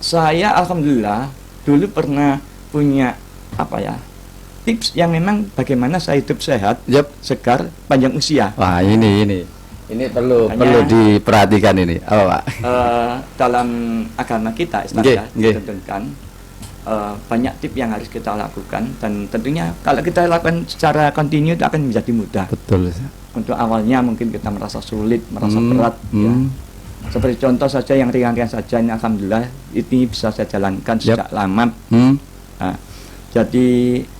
Saya alhamdulillah dulu pernah punya apa ya, tips yang memang bagaimana saya hidup sehat, segar, panjang usia. Wah, ini perlu Makanya, diperhatikan ini. Apa, Pak? Dalam agama kita Islam ya, ditentukan banyak tips yang harus kita lakukan, dan tentunya kalau kita lakukan secara kontinu itu akan menjadi mudah. Betul. Untuk awalnya mungkin kita merasa sulit, merasa berat ya. Seperti contoh saja yang ringan-ringan saja, ini alhamdulillah ini bisa saya jalankan sejak lama. Nah, jadi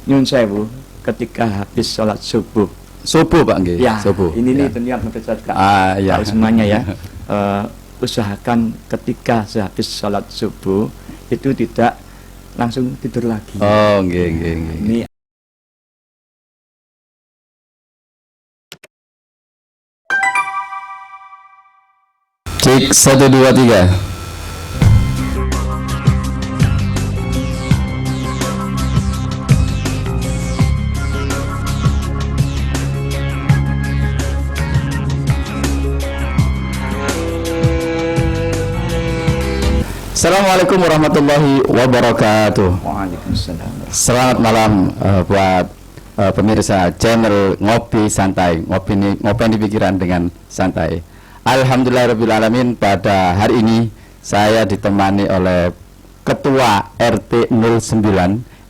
nyun sewu ketika habis sholat subuh. Subuh, Pak, nggih. Ya, subuh. ini ya. tentunya pemirsa juga ya. tahu semuanya ya. Usahakan ketika sehabis sholat subuh itu tidak langsung tidur lagi. Oh, nggih. Ini cek 1 2 3. Assalamualaikum warahmatullahi wabarakatuh. Waalaikumsalam. Selamat malam buat pemirsa channel Ngopi Santai, ngopi di pikiran dengan santai. Alhamdulillahirrabbilalamin, pada hari ini saya ditemani oleh Ketua RT 09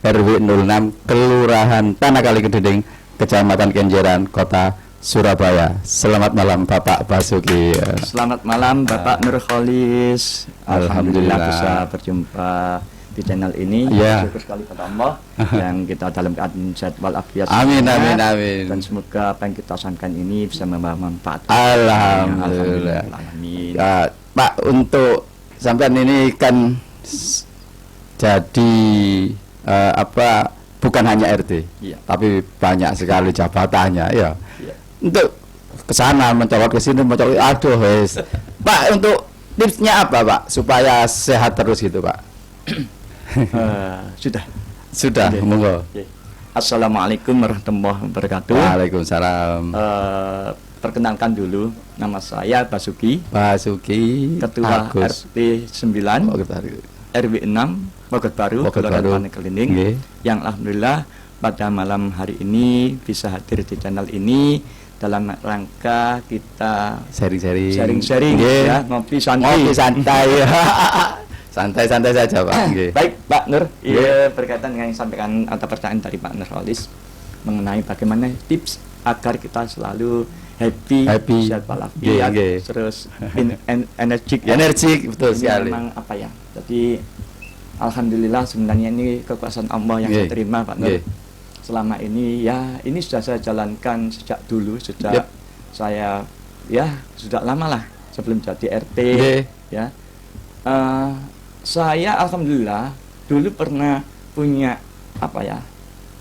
RW 06 Kelurahan Tanah Kali Kedending, Kecamatan Kenjeran, Kota Surabaya. Selamat malam Bapak Basuki. Selamat malam Bapak Nurholis. Alhamdulillah bisa berjumpa di channel ini. Syukur sekali pada Allah yang kita dalam keadaan sehat walafiat. Amin. Dan semoga apa yang kita sampaikan ini bisa membawa manfaat. Alhamdulillah. Amin. Pak, untuk sampean ini kan jadi bukan hanya RT, tapi banyak sekali jabatannya ya. Untuk kesana mencolok, kesini mencolok, aduh wes. Pak, untuk tipsnya apa, Pak, supaya sehat terus gitu, Pak? Sudah, monggo. Assalamualaikum warahmatullahi wabarakatuh. Waalaikumsalam. Perkenalkan dulu, nama saya Basuki, Ketua RT 9 RW 6 Bogor Baru, Kelurahan Tanah Kali, yang alhamdulillah pada malam hari ini bisa hadir di channel ini dalam rangka kita sharing ya, ngopi santai. Santai saja, Pak. Baik, Pak Nur. Berkaitan dengan yang disampaikan atau pertanyaan dari Pak Nurholis mengenai bagaimana tips agar kita selalu happy sehat walafiat, terus energik, betul sekali. Memang apa ya? Jadi alhamdulillah sebenarnya ini kekuasaan Allah yang saya terima, Pak Nur. Selama ini ya, ini sudah saya jalankan sejak dulu, saya ya sudah lama lah sebelum jadi RT ya. Saya alhamdulillah dulu pernah punya apa ya,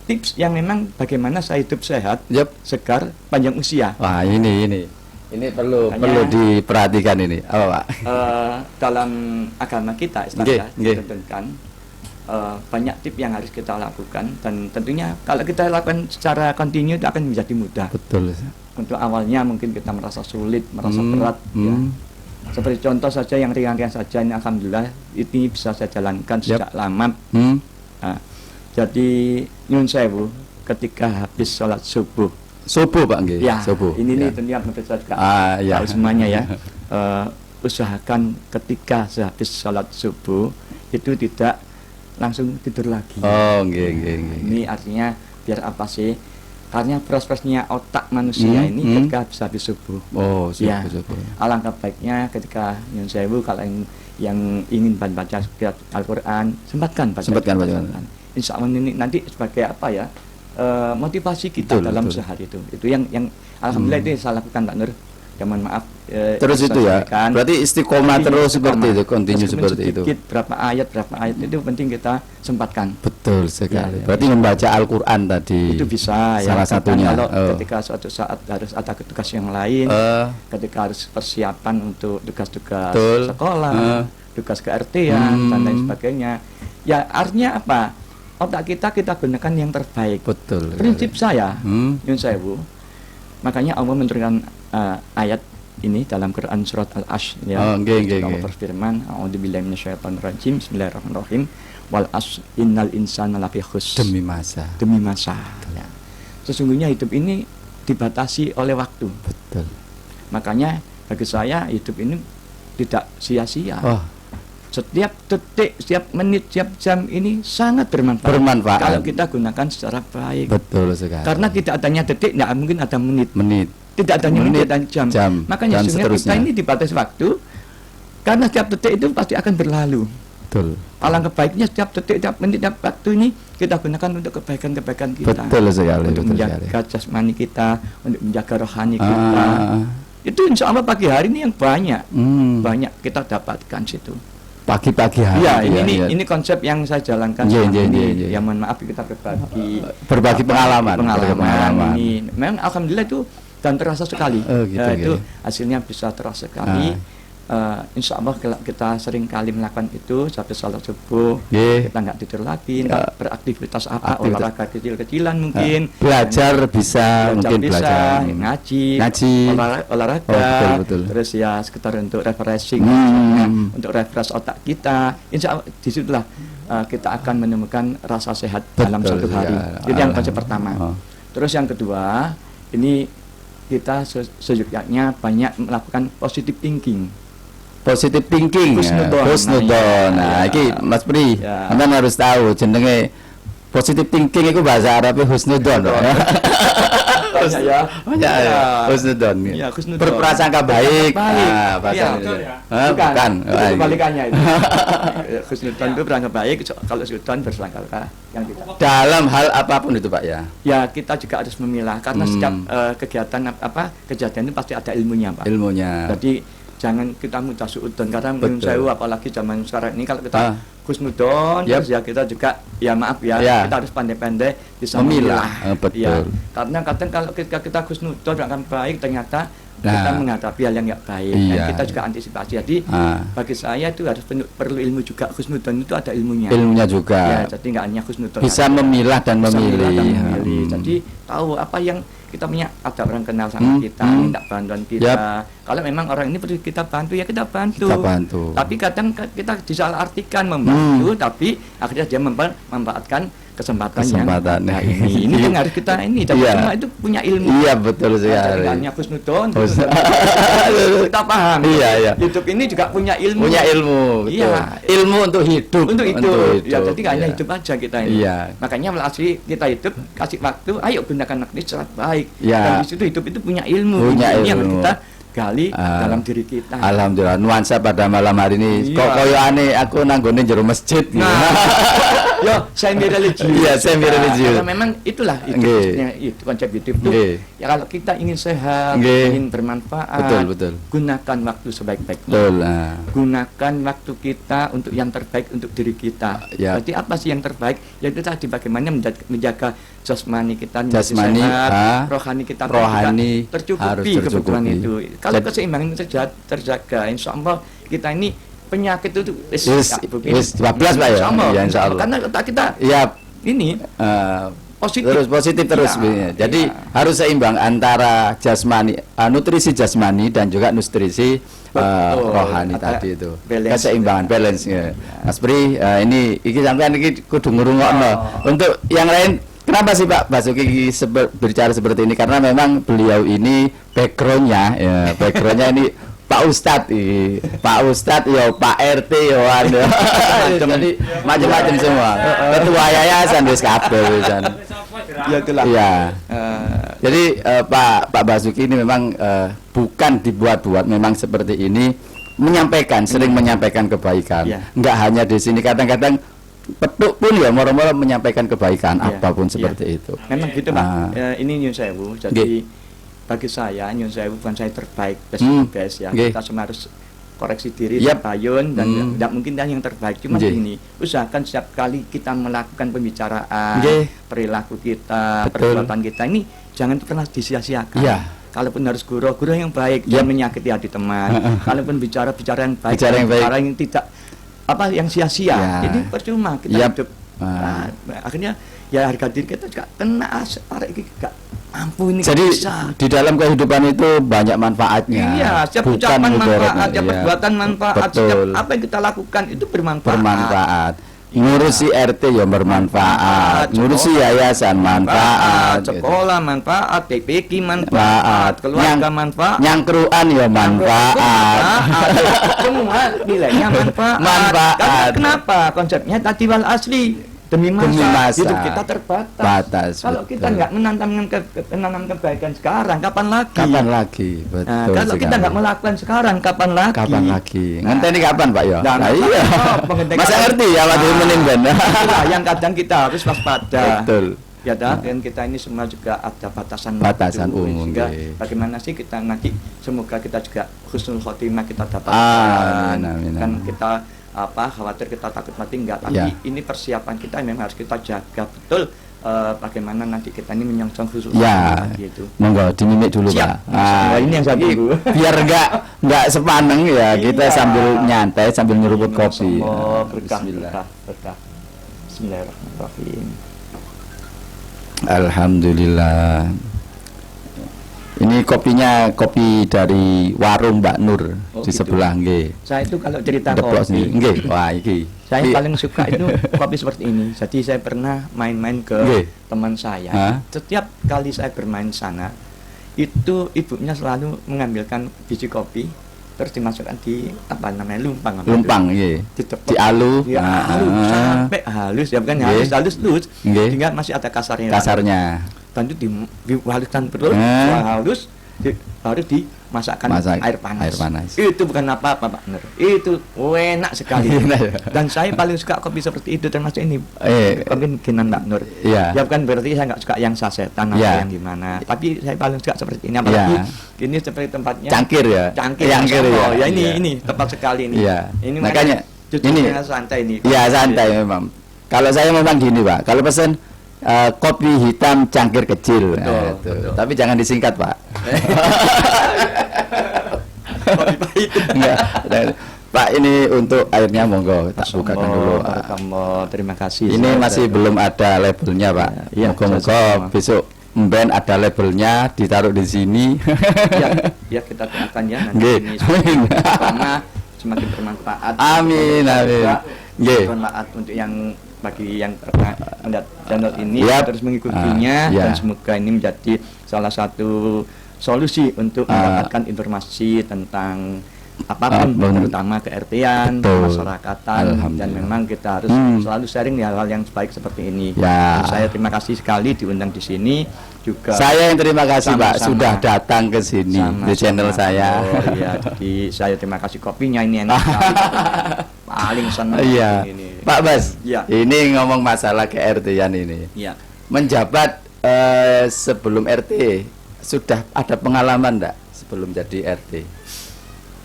tips yang memang bagaimana saya hidup sehat, segar, panjang usia. Wah, ini perlu diperhatikan ini. Apa, Pak? Dalam agama kita Islam ya, ditentukan banyak tips yang harus kita lakukan, dan tentunya kalau kita lakukan secara kontinu itu akan menjadi mudah. Betul. Untuk awalnya mungkin kita merasa sulit, merasa berat ya. Seperti contoh saja yang ringan-ringan saja, ini alhamdulillah ini bisa saya jalankan sejak lama. Nah, jadi nyun sewu ketika habis sholat subuh. Pak, nggih. Ya, subuh. Ini tentunya pemirsa juga tahu semuanya ya. Usahakan ketika habis sholat subuh itu tidak langsung tidur lagi. Oh, nggih. Ini artinya biar apa sih? Karena prosesnya otak manusia ini ketika habis subuh. Oh, subuh. Alangkah baiknya ketika nyun sewu kalau yang ingin baca Al-Qur'an, sempatkan baca. Insya Allah ini nanti sebagai apa ya? Motivasi kita dalam sehari itu. Itu yang alhamdulillah itu saya lakukan, Pak Nur. Ya mohon maaf. Terus itu ya. Berarti istiqomah terus seperti itu, kontinu seperti itu. Berapa ayat itu penting kita sempatkan. Betul sekali. Berarti membaca Al-Qur'an tadi. Itu bisa salah satunya. Kalau ketika suatu saat harus ada tugas yang lain, ketika harus persiapan untuk tugas-tugas sekolah, tugas ke-RT-an dan lain sebagainya. Ya artinya apa? Otak kita gunakan yang terbaik. Betul. Prinsip saya, nyun sewu. Makanya Allah menurunkan ayat ini dalam Quran surat Al-Asy ya. Allah berfirman, a'udzubillahi minasyaitonirrajim, bismillahirrahmanirrahim. Wal asr innal insana lafi khusr. Demi masa. Ya. Sesungguhnya hidup ini dibatasi oleh waktu. Betul. Makanya bagi saya hidup ini tidak sia-sia. Setiap detik, setiap menit, setiap jam ini sangat bermanfaat. Kalau kita gunakan secara baik. Betul sekali. Karena tidak adanya detik, tidak mungkin ada menit. Tidak adanya menit dan jam. Makanya sebenarnya kita ini dibatasi waktu. Karena setiap detik itu pasti akan berlalu. Betul. Alangkah baiknya setiap detik, setiap menit, setiap waktu ini kita gunakan untuk kebaikan-kebaikan kita. Betul sekali. Untuk menjaga jasmani kita, untuk menjaga rohani kita. Itu insya Allah pagi hari ini yang banyak kita dapatkan situ. Pagi-pagi hari. Ya, ini konsep yang saya jalankan ini. Ya mohon maaf kita berbagi pengalaman ini. Memang alhamdulillah itu dan terasa sekali. Itu hasilnya bisa terasa sekali. Insya Allah kita sering kali melakukan itu sampai salat subuh, kita nggak tidur lagi, nggak beraktivitas olahraga kecil-kecilan mungkin, belajar bisa ngaji, olahraga, betul. Terus ya sekitar untuk refreshing, untuk refresh otak kita. Insya Allah disitulah kita akan menemukan rasa sehat dalam satu hari. Itu yang konsep pertama. Terus yang kedua, ini kita sejujurnya banyak melakukan positive thinking. Husnudon. Nah, iki Mas Pri, sampean harus tahu jenenge positive thinking itu bahasa Arabnya husnudon. Husnudon. Ya, husnudon. Berprasangka baik. Bukan. Itu kebalikannya itu. Husnudon itu berangka baik, kalau sudon bersangka yang tidak. Dalam hal apapun itu, Pak ya. Ya, kita juga harus memilah karena setiap kegiatan kejadian itu pasti ada ilmunya, Pak. Jadi jangan kita mudah suudon karena menurut saya apalagi zaman sekarang ini kalau kita husnudon terus ya kita juga ya maaf ya kita harus pandai-pandai bisa memilah. Betul. Ya, karena kadang kalau kita husnudon akan baik ternyata kita menghadapi hal yang nggak baik dan kita juga antisipasi. Jadi bagi saya itu harus perlu ilmu juga. Husnudon itu ada ilmunya juga. Ya, jadi nggak hanya husnudon bisa memilah dan memilih. Jadi tahu apa yang kita punya, ada orang kenal sama kita, minta bantuan kita. Kalau memang orang ini perlu kita bantu, ya kita bantu. Tapi kadang kita disalahartikan membantu, tapi akhirnya dia memanfaatkan kesempatan yang ini yang harus kita ini. Tapi semua itu punya ilmu. Iya, betul sekali. Hanya husnudon. Kita paham. Hidup ini juga punya ilmu. Ilmu untuk hidup. Ya, jadi nggak hanya hidup aja kita ini. Makanya melalui kita hidup, kasih waktu, ayo gunakan waktu secara baik. Dan di situ hidup itu punya ilmu. Ini yang kita gali dalam diri kita. Alhamdulillah, nuansa pada malam hari ini kok koyo aneh aku nanggone jero masjid. Yo, semi religius. Iya, semi religius. Karena memang itulah itu konsep hidup itu. Ya kalau kita ingin sehat, ingin bermanfaat, betul. Gunakan waktu sebaik-baiknya. Gunakan waktu kita untuk yang terbaik untuk diri kita. Berarti apa sih yang terbaik? Yaitu tadi bagaimana menjaga jasmani kita sehat, rohani kita tercukupi kebutuhan itu. Kalau keseimbangan terjaga, insya Allah kita ini penyakit itu bablas Pak ya. Insya Allah. Karena kita ini positif terus. Jadi harus seimbang antara jasmani, nutrisi jasmani dan juga nutrisi rohani tadi itu. Keseimbangan balance. Mas Pri, ini sampean iki kudu ngrungokno. Untuk yang lain, kenapa sih Pak Basuki berbicara seperti ini? Karena memang beliau ini backgroundnya ini Pak Ustadz ya Pak RT ya jadi macam-macam semua, ketua yayasan wis kabeh wisan. Ya itulah. Jadi Pak Basuki ini memang bukan dibuat-buat, memang seperti ini sering menyampaikan kebaikan. Enggak hanya di sini, kadang-kadang petuk pun ya moro-moro menyampaikan kebaikan apapun seperti itu. Memang gitu Pak. Ini Nyun Sewu. Jadi bagi saya Nyun Sewu bukan saya terbaik guys ya. Kita semua harus koreksi diri, tabayun dan tidak mungkin yang terbaik. Cuma ini usahakan setiap kali kita melakukan pembicaraan, perilaku kita, perbuatan kita ini jangan pernah disia-siakan. Kalaupun harus guru yang baik, jangan menyakiti hati teman. Kalaupun bicara yang baik, bicara yang tidak yang sia-sia. Ini percuma kita hidup. Akhirnya ya harga diri kita juga kena arek iki gak Ampun ini jadi bisa. di dalam kehidupan itu banyak manfaatnya. Iya, setiap bukan ucapan manfaat, mudaratnya. setiap Iya. perbuatan manfaat, Betul. setiap apa yang kita lakukan itu bermanfaat. Bermanfaat. Ngurusi RT ya bermanfaat, ngurusi yayasan manfaat, sekolah manfaat, TPK manfaat, keluarga manfaat, nyangkruan ya manfaat, semua nilainya manfaat. Karena kenapa? Konsepnya tadi wal asli. Demi masa, hidup kita terbatas. Kalau kita nggak menanam kebaikan sekarang, kapan lagi? Kapan lagi? Betul. Nah, kalau kita nggak melakukan sekarang, kapan lagi? Kapan lagi? Ngenteni kapan, Pak ya? Nah, iya. Masa ngerti ya waktu menimban. Itulah yang kadang kita harus waspada. Betul. Ya dan kita ini semua juga ada batasan umum. Sehingga bagaimana sih kita nanti semoga kita juga husnul khotimah kita dapatkan. Amin. Kan kita khawatir kita takut mati enggak, tapi ini persiapan kita memang harus kita jaga betul bagaimana nanti kita ini menyongsong husnul khotimah gitu. Monggo dimimik dulu, Pak. Ini yang saya tunggu. Biar enggak sepaneng ya, kita sambil nyantai sambil nyeruput kopi. Berkah. Bismillahirrahmanirrahim. Alhamdulillah. Ini kopinya kopi dari warung Mbak Nur di sebelah nggih. Saya itu kalau cerita kopi nggih, wah iki. Saya paling suka itu kopi seperti ini. Jadi saya pernah main-main ke teman saya. Setiap kali saya bermain sana, itu ibunya selalu mengambilkan biji kopi terus dimasukkan di lumpang nggih. Dialu sampai halus ya, bukan halus hingga masih ada kasarnya. Dan itu dihaluskan terus, halus, baru dimasakkan air panas. Itu bukan apa-apa, Pak Nur. Itu enak sekali. Dan saya paling suka kopi seperti itu, termasuk ini kemungkinan Pak Nur. Ya bukan berarti saya nggak suka yang sasetan atau yang gimana. Tapi saya paling suka seperti ini. Apalagi ini seperti tempatnya cangkir ya. Ya ini tepat sekali ini. Ini makanya ini santai ini. Iya santai memang. Kalau saya memang gini, Pak. Kalau pesen kopi hitam cangkir kecil. Betul. Tapi jangan disingkat, Pak. Kopi pahit. Pak, ini untuk airnya monggo tak bukakan dulu. Terima kasih. Ini masih belum ada labelnya, Pak. Moga-moga besok mben ada labelnya ditaruh di sini. Ya kita doakan ya nanti ini semakin bermanfaat. Amin. Bermanfaat untuk bagi yang pernah mendownload ini terus mengikutinya dan semoga ini menjadi salah satu solusi untuk mendapatkan informasi tentang apapun terutama ke-RT-an, masyarakatan, dan memang kita harus selalu sharing hal-hal yang baik seperti ini. Saya terima kasih sekali diundang di sini juga. Saya yang terima kasih, Pak, sudah datang ke sini di channel saya. Jadi saya terima kasih, kopinya ini enak sekali. Paling senang ini. Pak Bas, ini ngomong masalah ke-RT-an ini. Menjabat sebelum RT sudah ada pengalaman enggak sebelum jadi RT?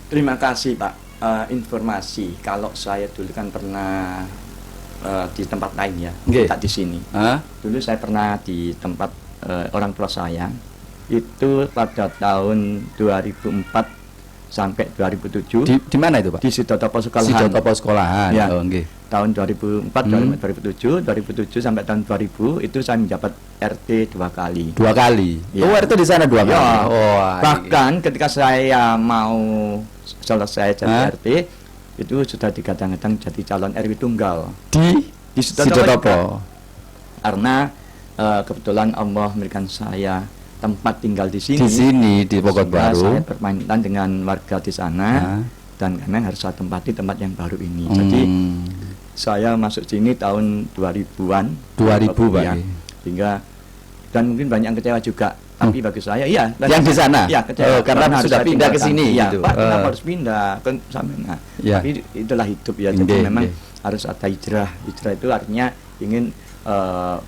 Terima kasih, Pak. Informasi kalau saya dulu kan pernah di tempat lain ya, tidak di sini. Dulu saya pernah di tempat orang tua saya itu pada tahun 2004 sampai 2007. Di mana itu, Pak? Di Sidotopo Sekolahan. Sidotopo Sekolahan. Ya. Tahun 2004, 2007 sampai tahun 2000 itu saya menjabat RT 2 kali. 2 kali. Ya. RT di sana 2 kali. Bahkan ketika saya mau selesai jadi RT itu sudah digadang-gadang jadi calon RW tunggal di Sidotopo. Karena kebetulan Allah memberikan saya tempat tinggal di sini. Di sini di Bogor Baru. Saya berpamitan dengan warga di sana dan karena harus saya tempati tempat yang baru ini. Jadi saya masuk sini tahun 2000-an. 2000, Pak. Ya. Sehingga dan mungkin banyak yang kecewa juga. Tapi bagi saya yang di sana. Ya, kecewa. Karena sudah pindah ke sini ya, gitu. Pak, kenapa harus pindah kan sampai tapi itulah hidup ya. Jadi memang harus ada hijrah. Hijrah itu artinya ingin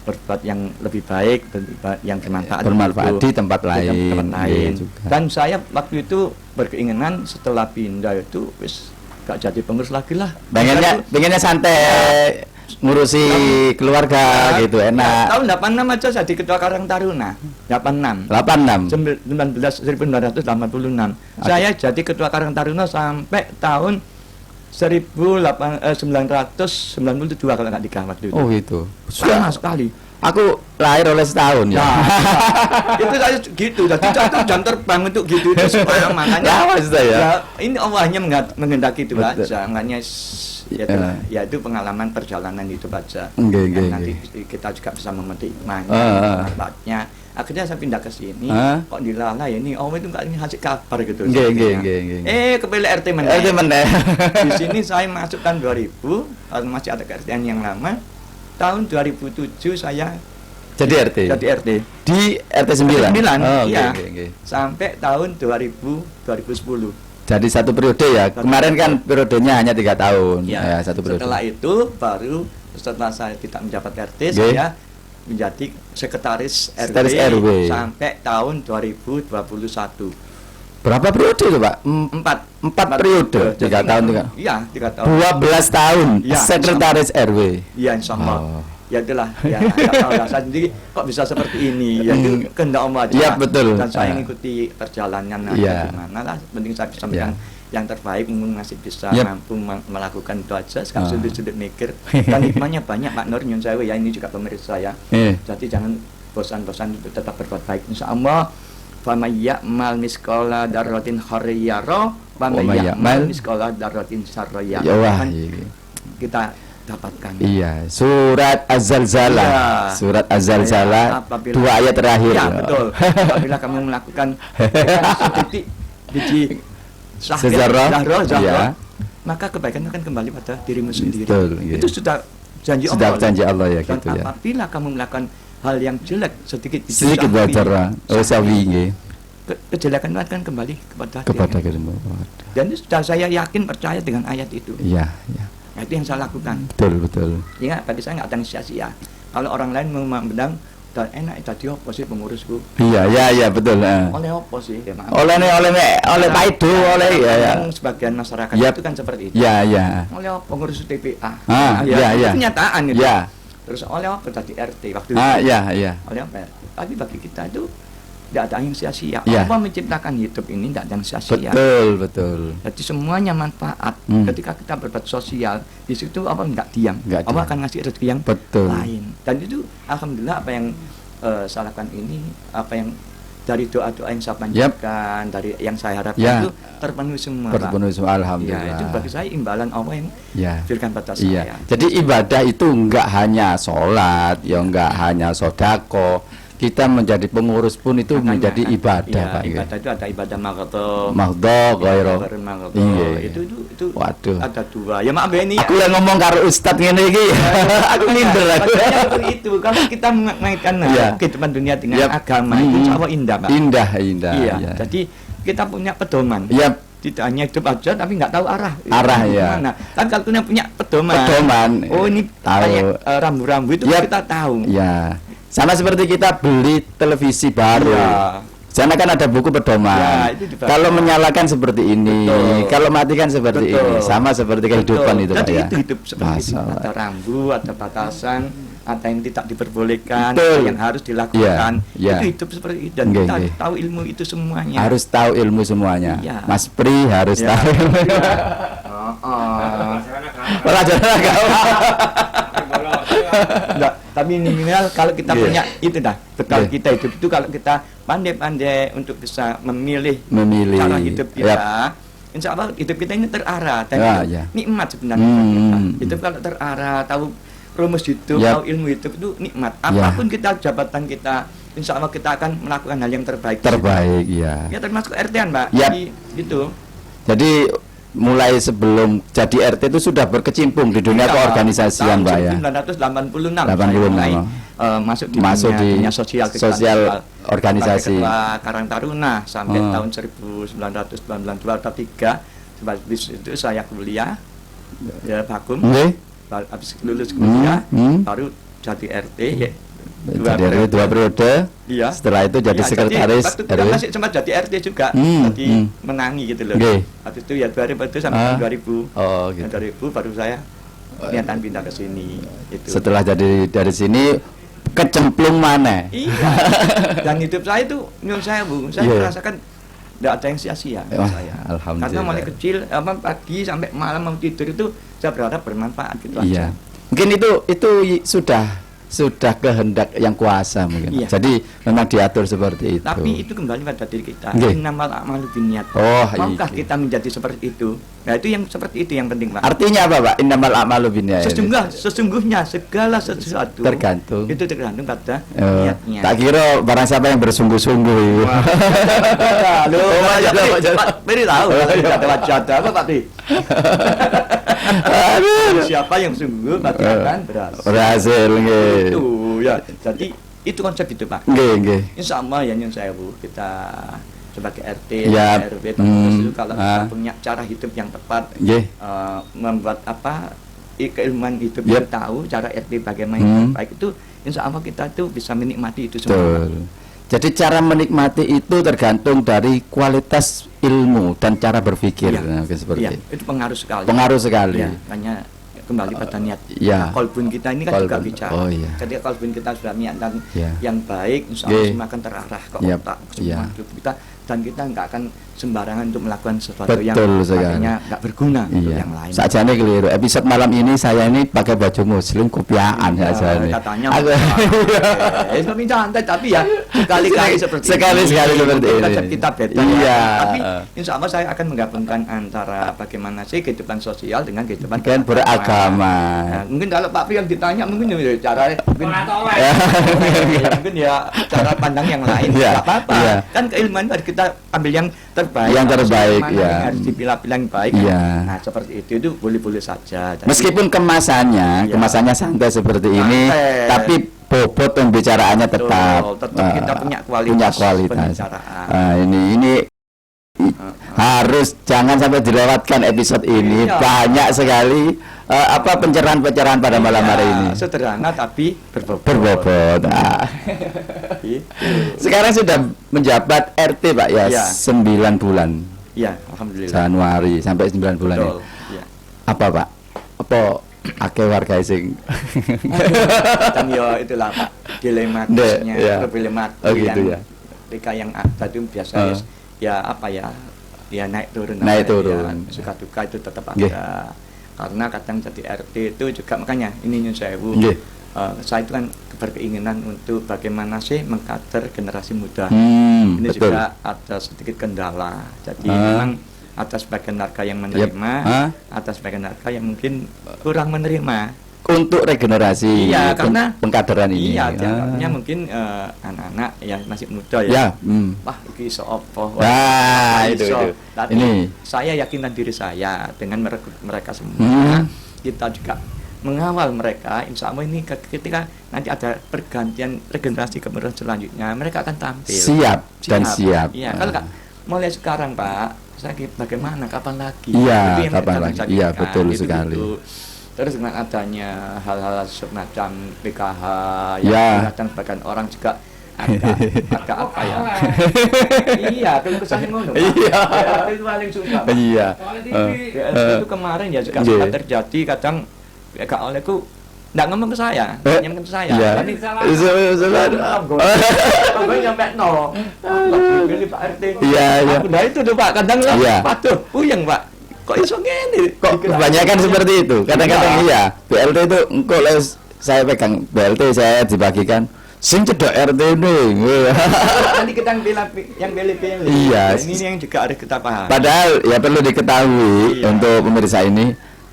berbuat yang lebih baik, yang bermanfaat di tempat lain. Dan saya waktu itu berkeinginan setelah pindah itu wis gak jadi pengurus lagi lah. Pengennya santai ngurusi keluarga gitu, enak. Tahun 86 aja jadi ketua Karang Taruna. 86. 1986. Saya jadi ketua Karang Taruna sampai tahun 1992 kalau nggak nikah waktu itu. Oh gitu. Lama sekali. Aku lahir oleh setahun ya. Itu saya gitu. Jadi itu jam terbang untuk gitu itu supaya makanya. Ya, ini Allah hanya menghendaki itu aja. Makanya ya itu pengalaman perjalanan itu aja. Nanti kita juga bisa memetik manfaatnya. Akhirnya saya pindah ke sini. Kok dilala ya ini Allah itu nggak ngasih kabar gitu. Kepilih RT meneh. Di sini saya masuk tahun 2000, masih ada RT yang lama. Tahun 2007 saya jadi RT. Di RT 9. Iya. Sampai tahun 2010. Jadi satu periode ya. Kemarin kan periodenya hanya 3 tahun. Ya, satu periode. Setelah itu baru setelah saya tidak menjabat RT, saya menjadi sekretaris RW sampai tahun 2021. Berapa periode itu, Pak? 4 periode. 3 tahun. Iya, 3 tahun. 12 tahun ya, sekretaris RW. Iya, insyaallah. Ya itulah, ya enggak tahu saya sendiri kok bisa seperti ini. Ya itu kehendak Allah aja. Iya, betul. Dan saya mengikuti perjalanan gimana lah, penting saya bisa memberikan yang terbaik, masih bisa mampu melakukan itu aja. Sekarang sudut-sudut mikir dan hikmahnya banyak Pak Nur nyun sewu ya, ini juga pemirsa ya. Jadi jangan bosan-bosan untuk tetap berbuat baik insyaallah. Famayyamal miskola darrotin khariyaro, famayyamal miskola darrotin sarroyaro. Kita dapatkan. Iya, surat Az-Zalzalah. Surat Az-Zalzalah 2 ayat terakhir. Iya, betul. Apabila kamu melakukan setitik biji sejarah, maka kebaikan akan kembali pada dirimu sendiri. Betul, itu sudah janji Allah. Sudah janji Allah ya dan gitu ya. Apabila kamu melakukan hal yang jelek sedikit bocor sawi kejelekan itu akan kembali kepada dirimu. Dan itu sudah saya yakin percaya dengan ayat itu. Iya. Nah, itu yang saya lakukan. Betul. Ya, bagi saya nggak ada yang sia-sia. Kalau orang lain memandang dan enak tadi apa sih pengurusku? Iya betul. Oleh apa sih? Ya, oleh paido oleh ya. Sebagian masyarakat itu kan seperti itu. Iya. Oleh apa pengurus TPA? Iya. Kenyataan gitu. Iya. Terus oleh apa tadi RT waktu itu? Iya. Oleh apa? Tapi bagi kita itu tidak ada yang sia-sia. Ya. Allah menciptakan YouTube ini tidak ada yang sia-sia. Betul. Jadi semuanya manfaat. Ketika kita berbuat sosial, di situ Allah nggak diam. Allah akan ngasih rezeki yang lain. Dan itu alhamdulillah apa yang saya lakukan ini, apa yang dari doa-doa yang saya panjatkan, dari yang saya harapkan itu terpenuhi semua. Alhamdulillah. Ya, itu bagi saya imbalan Allah yang berikan pada saya. Jadi ibadah itu enggak hanya sholat, enggak hanya sodako. Kita menjadi pengurus pun itu menjadi ibadah, Pak. Ibadah itu ada ibadah maghdho, itu waduh. Ada 2. Ya maaf ini. Aku yang ngomong karo ustadz ngene iki. Aku minder aku. Itu kalau kita mengaitkan kehidupan dunia dengan agama itu insya Allah indah, Pak. Indah. Iya. Jadi kita punya pedoman. Tidak hanya hidup aja tapi nggak tahu arah ya. Kan kalau punya pedoman. Oh ini kayak rambu-rambu itu kita tahu. Iya. Sama seperti kita beli televisi baru. Sana kan ada buku pedoman. Kalau menyalakan seperti ini, kalau matikan seperti ini. Sama seperti kehidupan itu, Pak ya. Jadi itu hidup seperti itu. Ada rambu, ada batasan, ada yang tidak diperbolehkan, yang harus dilakukan. Itu hidup seperti itu. Dan kita harus tahu ilmu itu semuanya. Harus tahu ilmu semuanya. Mas Pri harus tahu. Pelajaran agama. Enggak, tapi minimal kalau kita punya itu bekal kita hidup itu, kalau kita pandai-pandai untuk bisa memilih cara hidup kita, insya Allah hidup kita ini terarah dan itu nikmat sebenarnya. Hidup kalau terarah, tahu rumus hidup, tahu ilmu hidup itu nikmat. Apapun kita jabatan kita, insya Allah kita akan melakukan hal yang terbaik. Ya termasuk RT-an, Pak. Jadi itu. Jadi mulai sebelum jadi RT itu sudah berkecimpung di dunia keorganisasian, Pak ya. 1986 mulai masuk di dunia sosial organisasi. Ketua Karang Taruna sampai tahun 1992-93. Habis itu saya kuliah vakum. Habis lulus kuliah baru jadi RT. Dua periode. Iya. Setelah itu jadi sekretaris. Waktu masih sempat jadi RT juga, jadi menangi gitu loh. Habis itu ya 2000 itu sampai 2000. Gitu. 2000 baru saya niatan pindah ke sini. Itu. Setelah jadi dari sini kecemplung mana? Iya. Dan hidup saya itu nyun saya, Bu. Saya merasakan tidak ada yang sia-sia saya. Alhamdulillah. Karena mulai kecil pagi sampai malam mau tidur itu saya berharap bermanfaat gitu Iya. aja. Mungkin itu sudah kehendak yang kuasa mungkin. Iya. Jadi memang diatur seperti itu. Tapi itu kembali pada diri kita. Nggih. Innamal a'malu binniyat. Oh, Maukah iya. kita menjadi seperti itu? Nah, itu yang seperti itu yang penting, Pak. Artinya apa, Pak? Innamal a'malu binniyat. Sesungguhnya segala sesuatu Tergantung. itu tergantung pada Oh, niatnya. tak kira barang siapa yang bersungguh-sungguh itu. Pak Beri tahu ada wajah apa Pak Beri? Siapa yang sungguh pasti akan Berhasil nggih. Itu ya. Jadi itu konsep itu, Pak. Nggih. Insya Allah ya nyun saya Bu, kita sebagai RT, Ya, RW, itu kalau kita ah. punya cara hidup yang tepat, Nggih. membuat keilmuan hidup Yep. itu tahu cara RT bagaimana Hmm. yang baik itu, insya Allah kita tuh bisa menikmati itu semua. Betul. Jadi cara menikmati itu tergantung dari kualitas ilmu dan cara berpikir. Iya. Nah, seperti Iya, itu. itu pengaruh sekali. Pengaruh sekali. Ya, hanya kembali pada niat. Ya. Kolbun kita ini kan juga Kolbun. bicara. Oh, iya. Ketika kolbun kita sudah niat dan Ya. yang baik, insya Allah Nggih. semua akan terarah ke Yap. otak semua Ya. hidup kita, dan kita nggak akan sembarangan untuk melakukan sesuatu Betul yang sekali. akhirnya nggak berguna untuk Iya. yang lain. Sajane keliru. Episode malam ini saya ini pakai baju muslim kopiaan sajane. Katanya Aku- tapi santai, tapi ya sekali-kali seperti Sekali-sekali ini. seperti Mungkin ini. konsep kita beda Iya. ya. Tapi insya Allah saya akan menggabungkan antara bagaimana sih kehidupan sosial dengan kehidupan Kan beragama. Nah, mungkin kalau Pak Pri yang ditanya mungkin ya cara mungkin, Ya. mungkin ya cara pandang yang lain. Iya, Nggak apa-apa. iya. Kan keilmuan harus kita ambil yang terbaik. Yang terbaik, Mana ya. yang harus dipilah-pilah yang baik. Iya. Nah, seperti itu boleh-boleh saja. Jadi, Meskipun kemasannya, Iya. kemasannya santai seperti ini, Santai. tapi bobot pembicaraannya tetap tetap kita punya kualitas pembicaraan. Ini harus jangan sampai dilewatkan episode ini. Iya. Banyak sekali pencerahan-pencerahan pada malam hari Iya, ini. sederhana tapi berbobot. Berbobot. Gitu. Sekarang sudah menjabat RT, Pak ya, Iya. 9 bulan. Iya, alhamdulillah. Januari sampai 9 bulan ya. Betul. Iya. Apa, Pak? Apa akeh warga sing Dan ya itulah Pak, dilematisnya, Iya. problematik Oh, gitu yang ya. ketika yang tadi biasa ya apa ya naik turun Naik apa turun. ya, suka duka itu tetap Nggih. ada. Karena kadang jadi RT itu juga makanya ini nyun sewu. Nggih. Saya itu kan berkeinginan untuk bagaimana sih mengkader generasi muda. Ini betul. juga ada sedikit kendala. Jadi Ah. memang ada sebagian warga yang menerima, Ah. ada sebagian warga yang mungkin kurang menerima. Untuk regenerasi Iya, karena pengkaderan ini. Iya, dianggapnya mungkin anak-anak yang masih muda Ya, ya. Wah, iki iso apa? Nah, Iso. itu. Tapi Ini. saya yakinkan diri saya dengan merekrut mereka semua. Kita juga mengawal mereka. Insya Allah ini ketika nanti ada pergantian regenerasi kemudian selanjutnya, mereka akan tampil. Siap dan siap. Iya, kalau nggak mulai sekarang Pak, saya bagaimana? Kapan lagi? Iya, Itu yang kapan kita lagi? bisa Iya, pikirkan. betul Itu sekali. gitu. Terus dengan adanya hal-hal semacam PKH Ya. yang kadang sebagian orang juga agak apa ya? Iya, kalau kesannya ngono. Pak. Iya. Ya, itu paling susah. Pak. Iya. Itu kemarin ya juga Iya. sempat terjadi kadang gak olehku nggak ngomong ke saya, ngomong ke saya. Iya. Jadi Salah. Gue nyampe no. Pilih Pak RT. Iya, iya. Aku nah itu tuh Pak, kadang lah. Iya. Waduh, puyeng Pak. Kok iso ngene? Kok kebanyakan seperti itu. Kadang-kadang iya. BLT itu engkau saya pegang BLT saya dibagikan sing cedok RT ini. Nanti kita yang pilih-pilih. Iya. Ini yang juga harus kita paham. Padahal ya perlu diketahui Iya. untuk pemirsa ini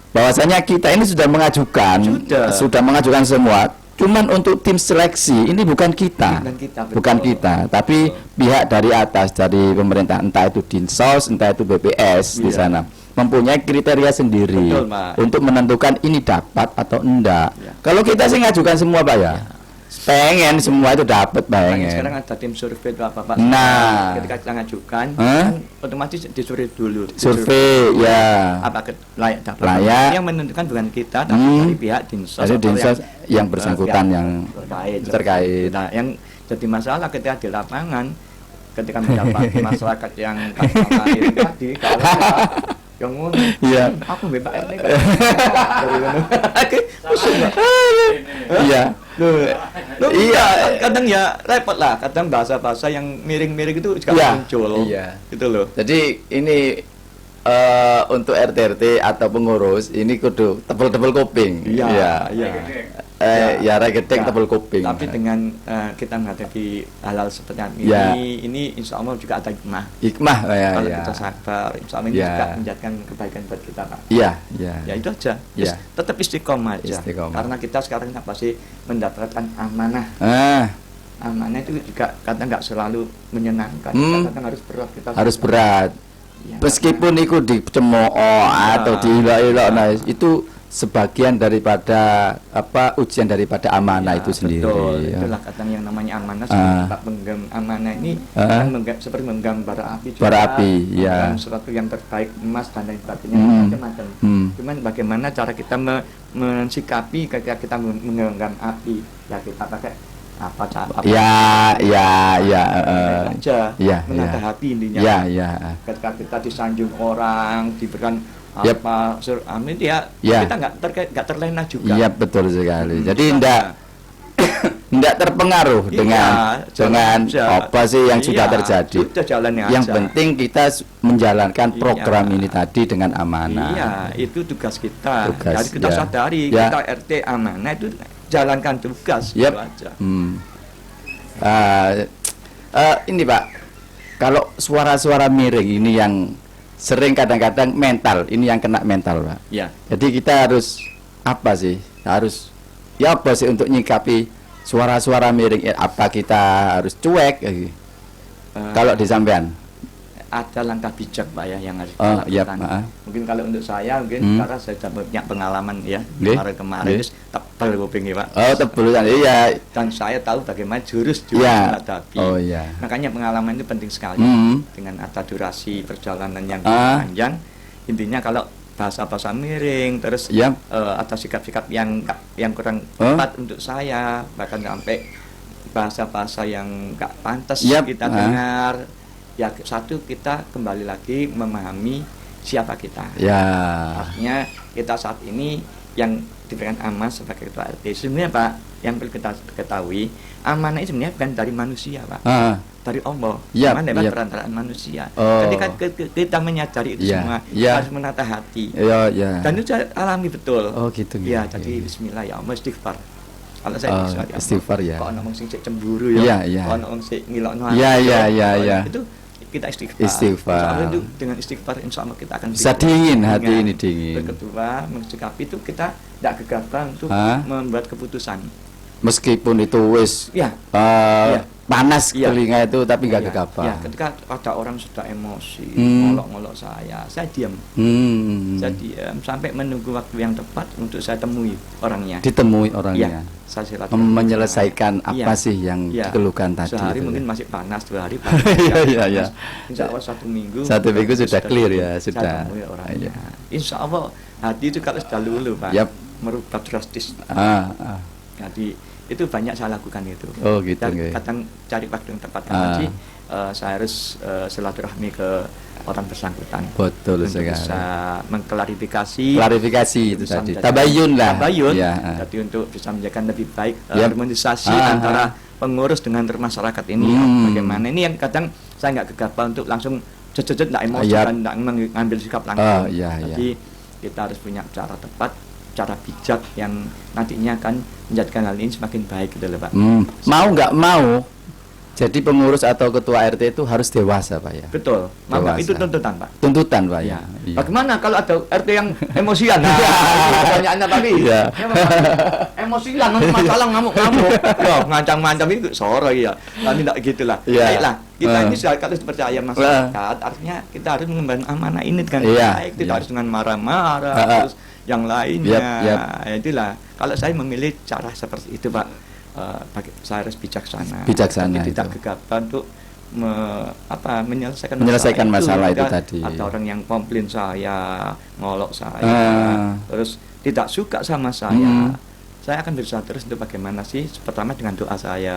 bahwasanya kita ini sudah mengajukan Sudah. mengajukan semua. Cuman untuk tim seleksi ini bukan kita. Bukan kita, betul. Bukan kita, tapi pihak dari atas dari pemerintah, entah itu Dinsos, entah itu BPS di Iya. sana mempunyai kriteria sendiri Betul, Pak. untuk menentukan ini dapat atau enggak. Iya. Kalau kita sih ngajukan semua, Pak ya. Pengen semua itu dapat, Makanya pengen. sekarang ada tim survei itu apa Pak? Nah. Ketika kita ngajukan, Hah? kan otomatis disurvei dulu. Survei, ya. Apakah layak dapat? Layak. Yang menentukan bukan kita, tapi dari pihak Dinsos. Dari atau Dinsos yang bersangkutan pihak yang terkait. Nah, yang jadi masalah ketika di lapangan, ketika mendapat masyarakat yang katakanlah itu tadi, kalau yang ngono, Iya. aku bebas RT kan. Dari ngono. Oke, pusing, Pak. Iya. Loh, iya, kadang ya repot lah, kadang bahasa-bahasa yang miring-miring itu juga muncul. Iya. Gitu loh. Jadi ini untuk RT atau pengurus ini kudu tebel-tebel kuping. Iya. Ya regeting tebel kuping. Tapi dengan kita menghadapi hal-hal seperti ini insya Allah juga ada hikmah. Kalau kita sabar, insya Allah ini juga menjadikan kebaikan buat kita, Pak. Iya. Ya itu aja. Tetap istiqomah aja. Karena kita sekarang pasti mendapatkan amanah. Amanah itu juga kadang nggak selalu menyenangkan. Kadang harus berat. Harus berat. Ya, meskipun itu dicemooh atau diilok-ilok, nah itu sebagian daripada ujian daripada amanah itu sendiri. Betul. Itulah kadang yang namanya amanah seperti penggam amanah ini kan seperti menggenggam bara api. Bara api, sesuatu yang terbaik, emas dan lain sebagainya, macam-macam. Cuman bagaimana cara kita mensikapi ketika kita menggenggam api? Ya kita pakai menata hati intinya. Ketika kita disanjung orang, diberikan amin kita nggak terlena juga. Iya, betul sekali. Jadi tidak terpengaruh dengan apa sih yang sudah terjadi. Yang penting kita menjalankan program ini tadi dengan amanah. Iya, itu tugas kita. Jadi kita sadari kita RT amanah itu jalankan tugas itu aja. Ini Pak, kalau suara-suara miring ini yang sering kadang-kadang mental, ini yang kena mental Pak. Ya. Jadi kita harus apa sih untuk nyikapi suara-suara miring? Apa kita harus cuek? Kalau di sampean? Ada langkah bijak Pak ya yang harus dilakukan. Mungkin kalau untuk saya karena saya sudah punya pengalaman ya kemarin tebel kuping ya Pak. Tebel iya. Dan saya tahu bagaimana jurus menghadapi. Makanya pengalaman itu penting sekali. Dengan ada durasi perjalanan yang panjang. Intinya kalau bahasa-bahasa miring terus ada sikap-sikap yang kurang tepat untuk saya, bahkan sampai bahasa-bahasa yang nggak pantas kita dengar. Ya satu, kita kembali lagi memahami siapa kita. Artinya kita saat ini yang diberikan amanah sebagai ketua RT. Sebenarnya Pak, yang perlu kita ketahui, amanah itu sebenarnya bukan dari manusia Pak, dari Allah. Mana perantaraan manusia. Jadi kan kita menyadari itu semua, harus menata hati. Dan itu saya alami betul. Jadi Bismillah ya Allah, istighfar. Kalau saya istighfar ya. Kalau ngomong sing cemburu kalau ngomong sing ngilokno. Itu kita istighfar. Itu dengan istighfar insya Allah kita akan bisa dingin, hati ini dingin. Kedua, mensikapi itu kita tidak gegabah untuk membuat keputusan. Meskipun itu wis panas telinga itu, tapi nggak gegabah. Ketika ada orang sudah emosi, ngolok-ngolok saya diam. Saya diam sampai menunggu waktu yang tepat untuk saya temui orangnya. Ditemui orangnya. Saya menyelesaikan apa sih yang dikeluhkan tadi. Sehari itu mungkin masih panas, 2 hari panas. Insya Allah 1 minggu. 1 minggu sudah clear ya, sudah. Saya temui orangnya. Insya Allah hati itu kalau sudah luluh Pak, merubah drastis. Jadi itu banyak saya lakukan itu. Dan kadang cari waktu yang tepat karena saya harus silaturahmi ke orang bersangkutan. Betul sekali. Bisa mengklarifikasi. Itu tadi. Tabayun. Jadi untuk bisa menjaga lebih baik harmonisasi antara pengurus dengan masyarakat ini. Bagaimana ini yang kadang saya nggak gegabah untuk langsung jejet tidak emosi dan tidak mengambil sikap langsung. Jadi kita harus punya cara tepat, cara bijak yang nantinya akan menjadikan hal ini semakin baik gitu loh Pak. Mau nggak mau, jadi pengurus atau ketua RT itu harus dewasa Pak ya. Betul. Maka itu tuntutan Pak. Tuntutan Pak ya. Bagaimana kalau ada RT yang emosian? Pertanyaannya tadi. Emosian, masalah ngamuk-ngamuk. Ngancam-ngancam itu sorry ya. Tapi tidak gitulah. Baiklah. Kita ini kalau dipercaya masyarakat, artinya kita harus mengemban amanah ini dengan baik, tidak harus dengan marah-marah, terus yang lainnya. Itulah. Kalau saya memilih cara seperti itu Pak, saya harus bijaksana. Tapi tidak gegabah untuk menyelesaikan masalah itu tadi. Ada orang yang komplain saya, ngolok saya, terus tidak suka sama saya akan berusaha terus untuk bagaimana sih, pertama dengan doa saya,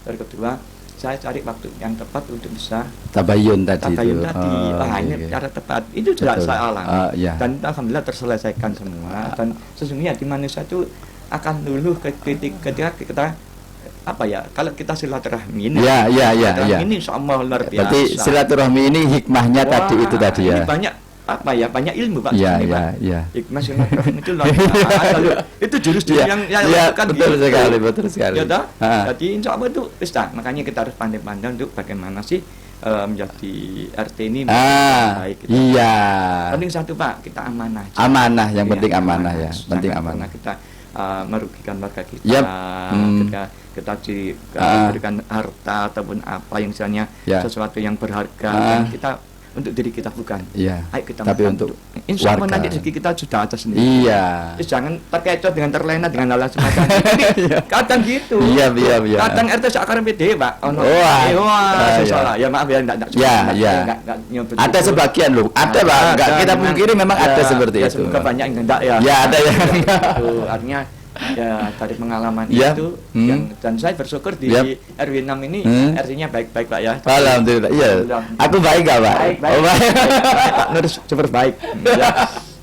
terus kedua saya cari waktu yang tepat untuk bisa tabayun tadi. Ini cara tepat itu sudah saya alami dan alhamdulillah terselesaikan semua. Dan sesungguhnya di manusia itu akan luluh ketika kita apa ya, kalau kita silaturahmi ini ini insya Allah luar biasa. Berarti silaturahmi ini hikmahnya tadi itu tadi ya. Ini banyak apa ya, banyak ilmu Pak. Hikmah silaturahmi itu luar biasa. Itu jurus yang lakukan betul gitu. sekali. Ya toh? Jadi insya Allah itu makanya kita harus pandai-pandai untuk bagaimana sih menjadi RT ini baik. Gitu. Penting satu Pak, kita amanah. Amanah yang penting amanah ya. Penting amanah. Kita merugikan warga kita. Kita diberikan harta ataupun apa yang misalnya sesuatu yang berharga, kita untuk diri kita bukan. Ayo kita tapi untuk insya Allah nanti rezeki kita sudah ada sendiri. Terus jangan terkecoh dengan terlena dengan hal semacam itu. Kadang gitu. Kadang RT seakan PD Pak. Salah. Ya maaf ya enggak. Ada sebagian loh. Ada Pak. Enggak kita pungkiri memang ada seperti itu. Semoga banyak yang enggak ya. Ada ya. Itu artinya ya dari pengalaman itu dan saya bersyukur di RW 6 ini RT-nya baik-baik Pak ya. Alhamdulillah. Aku baik enggak Pak? Baik. Pak Nur super baik.